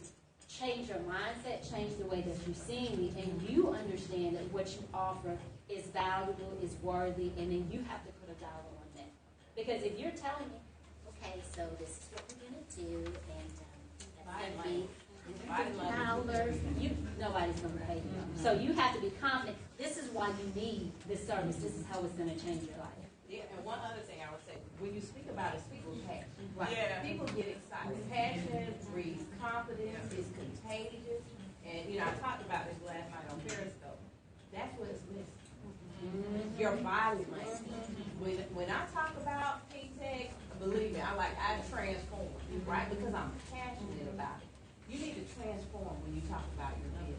Speaker 2: change your mindset, change the way that you're seeing it, and you understand that what you offer is valuable, is worthy, and then you have to put a dollar on that. Because if you're telling me, okay, so this is what we're going to do, and that's going to be $50, nobody's going to pay you. So you have to be confident. This is why you need this service. This is how it's going to change your life.
Speaker 8: Yeah, and one other thing I would say, when you speak about it, speak with passion.
Speaker 2: Right.
Speaker 9: Yeah.
Speaker 8: People get excited. Passion breeds confidence, is contagious. And, I talked about this last night on Periscope. That's what it's missing. Your body language. When I talk about P-Tech, believe me, I transform, right? Because I'm passionate about it. You need to transform when you talk about your business.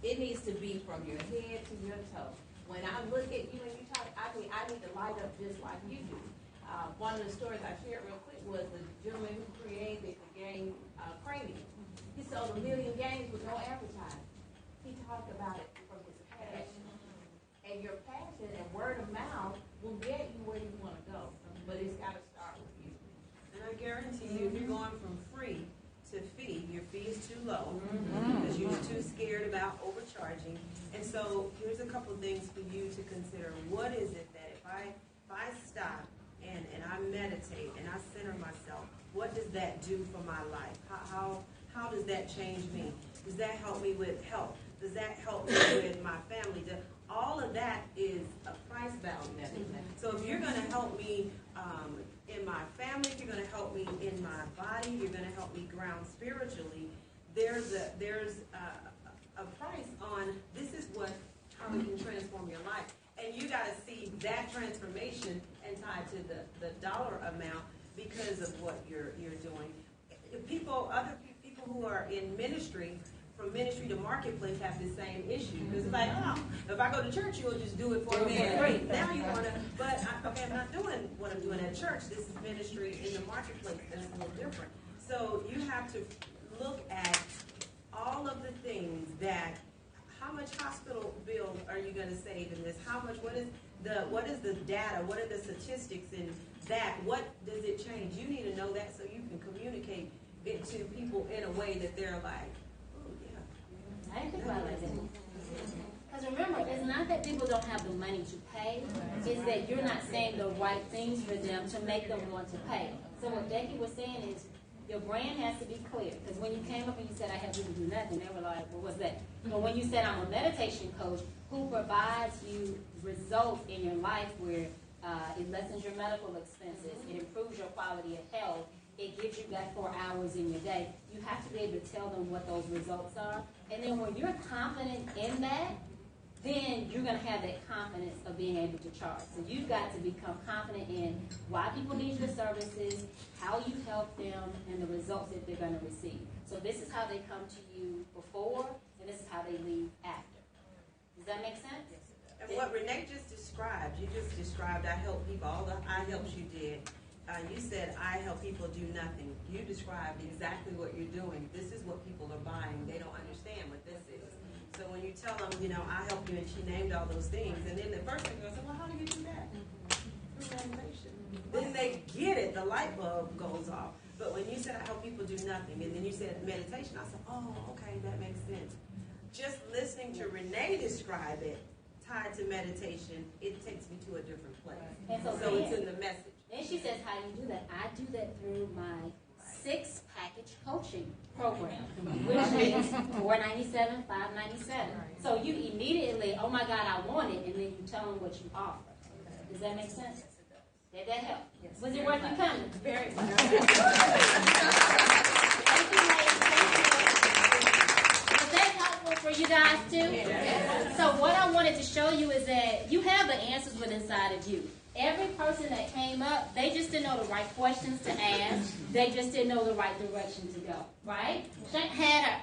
Speaker 8: It needs to be from your head to your toe. When I look at you and you talk, I need to light up just like you do. One of the stories I shared real quick was the gentleman who created the game Cranium. He sold 1 million games with no advertising. He talked about it from his passion. And your passion and word of mouth will get you where you want to go. But it's got to start with you.
Speaker 12: And I guarantee you, if you're going from free to fee, your fee is too low because you're too scared about overcharging. And so here's a couple things for you to consider. What is it that if I stop and I meditate and I center myself, what does that do for my life? How does that change me? Does that help me with health? Does that help me with my family? All of that is a price value. So if you're going to help me in my family, if you're going to help me in my body, you're going to help me ground spiritually, there's a price on this is how it can transform your life. And you got to see that transformation and tied to the dollar amount because of what you're doing. Other people who are in ministry, from ministry to marketplace, have the same issue. Because it's like, if I go to church, you'll just do it for me for free. Now you want to, but I'm not doing what I'm doing at church. This is ministry in the marketplace. That's a little different. So you have to look at all of the things that, how much hospital bill are you going to save in this? What is the data? What are the statistics in that? What does it change? You need to know that so you can communicate it to people in a way that they're like, oh, yeah.
Speaker 2: I didn't think about it like that. Because remember, it's not that people don't have the money to pay. It's that you're not saying the right things for them to make them want to pay. So what Becky was saying is, your brand has to be clear. Because when you came up and you said, I help people do nothing, they were like, well, what's that? But when you said, I'm a meditation coach who provides you results in your life where it lessens your medical expenses, it improves your quality of health, it gives you that 4 hours in your day, you have to be able to tell them what those results are. And then when you're confident in that, then you're going to have that confidence of being able to charge. So you've got to become confident in why people need your services, how you help them, and the results that they're going to receive. So this is how they come to you before, and this is how they leave after. Does that make sense?
Speaker 12: And what Renee just described, you just described I help people, all the I helps you did. You said, I help people do nothing. You described exactly what you're doing. This is what people are buying. They don't understand what this is. So when you tell them, I help you, and she named all those things, and then the first thing they'll say, well, how do you do that? Through meditation. Then they get it. The light bulb goes off. But when you said, I help people do nothing, and then you said meditation, I said, oh, okay, that makes sense. Just listening to Renee describe it, tied to meditation, it takes me to a different place.
Speaker 2: And so
Speaker 12: it's in the message.
Speaker 2: Then she says, how do you do that? I do that through my 6-pack package coaching program, which is $497, $597. So you immediately, oh my God, I want it, and then you tell them what you offer. Does that make sense? Did that help? Yes. Was it worth you coming? Very much. Thank you, ladies. Thank you. Was that helpful for you guys too? Yes. So what I wanted to show you is that you have the answers within inside of you. Every person that came up, they just didn't know the right questions to ask. They just didn't know the right direction to go, right?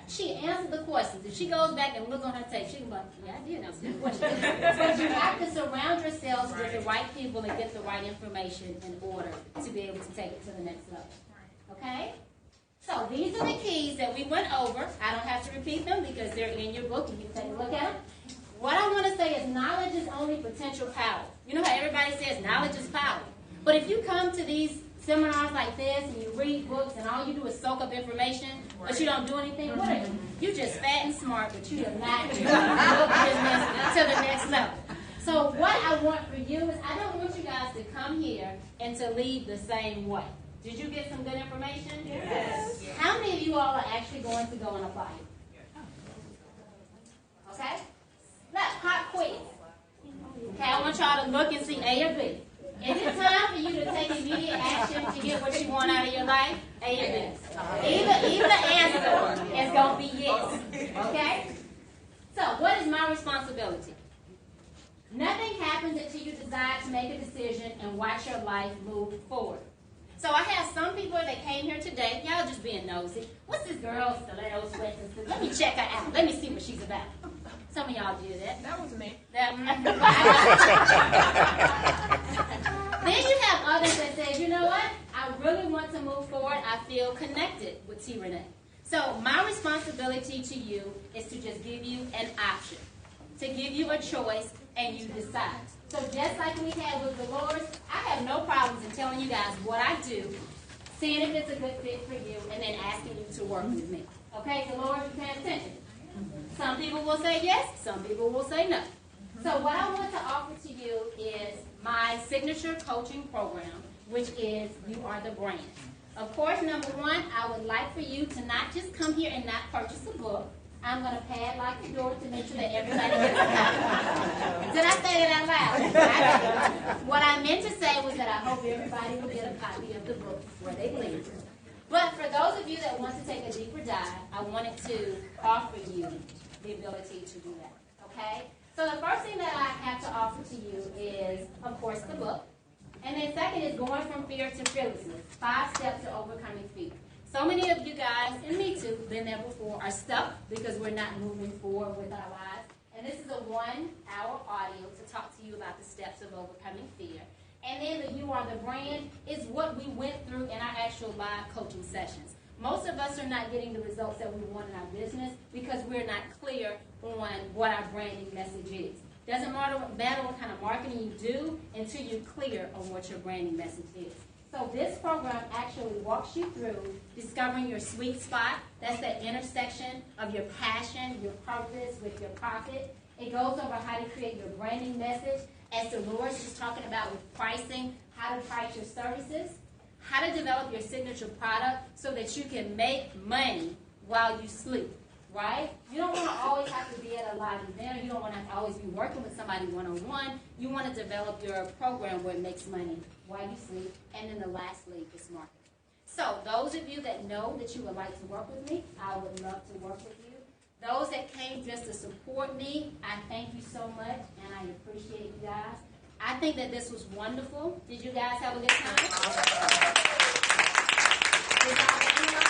Speaker 2: She answered the questions. If she goes back and look on her tape, she can be like, yeah, I did answer the question. But you have to surround yourselves with the right people and get the right information in order to be able to take it to the next level. Okay? So these are the keys that we went over. I don't have to repeat them because they're in your book. You can take a look at them. What I want to say is knowledge is only potential power. You know how everybody says knowledge is power. But if you come to these seminars like this and you read books and all you do is soak up information, but you don't do anything, what are you? You're just fat and smart, but you have not taken your business to the next level. So what I want for you is I don't want you guys to come here and to leave the same way. Did you get some good information? Yes. How many of you all are actually going to go and apply it? Okay? Let's pop quiz. Okay, I want y'all to look and see A or B. Is it time for you to take immediate action to get what you want out of your life? A or B. Either answer is going to be yes. Okay? So, what is my responsibility? Nothing happens until you decide to make a decision and watch your life move forward. So I have some people that came here today. Y'all just being nosy. What's this girl, stiletto sweats? Let me check her out. Let me see what she's about. Some of y'all do that.
Speaker 9: That was me.
Speaker 2: Then you have others that say, you know what? I really want to move forward. I feel connected with T. Renee. So my responsibility to you is to just give you an option, to give you a choice, and you decide. So just like we had with Dolores, I have no problems in telling you guys what I do, seeing if it's a good fit for you, and then asking you to work with me. Okay, Dolores, you paying attention? Some people will say yes, some people will say no. So what I want to offer to you is my signature coaching program, which is You Are the Brand. Of course, number one, I would like for you to not just come here and not purchase a book. I'm going to padlock the door to make sure that everybody gets a copy. Did I say that out loud? What I meant to say was that I hope everybody will get a copy of the book before they leave. But for those of you that want to take a deeper dive, I wanted to offer you the ability to do that. Okay? So the first thing that I have to offer to you is, of course, the book. And then second is going from fear to fearlessness. 5 steps to overcoming fear. So many of you guys, and me too, been there before, are stuck because we're not moving forward with our lives. And this is a 1-hour audio to talk to you about the steps of overcoming fear. And then the You Are the Brand is what we went through in our actual live coaching sessions. Most of us are not getting the results that we want in our business because we're not clear on what our branding message is. Doesn't matter what kind of marketing you do until you're clear on what your branding message is. So this program actually walks you through discovering your sweet spot. That's the intersection of your passion, your purpose with your profit. It goes over how to create your branding message. As Dolores was talking about with pricing, how to price your services, how to develop your signature product so that you can make money while you sleep, right? You don't want to always have to be at a live event. You don't want to have to always be working with somebody one-on-one. You want to develop your program where it makes money while you sleep. And then the last lead is marketing. So those of you that know that you would like to work with me, I would love to work with you. Those that came just to support me, I thank you so much, and I appreciate you guys. I think that this was wonderful. Did you guys have a good time? Did y'all learn a lot?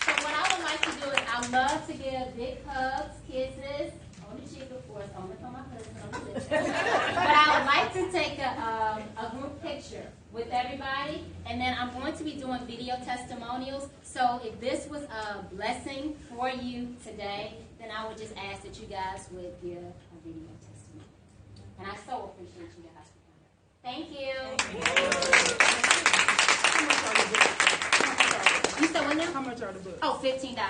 Speaker 2: So what I would like to do is I love to give big hugs, kisses, on the cheek, of course, only for my husband on the lips. But I would like to take a group picture with everybody, and then I'm going to be doing video testimonials. So if this was a blessing for you today, then I would just ask that you guys would give a video testimony. And I so appreciate you guys for coming. Thank you. You still in there?
Speaker 9: How much are the books?
Speaker 2: Oh, $15.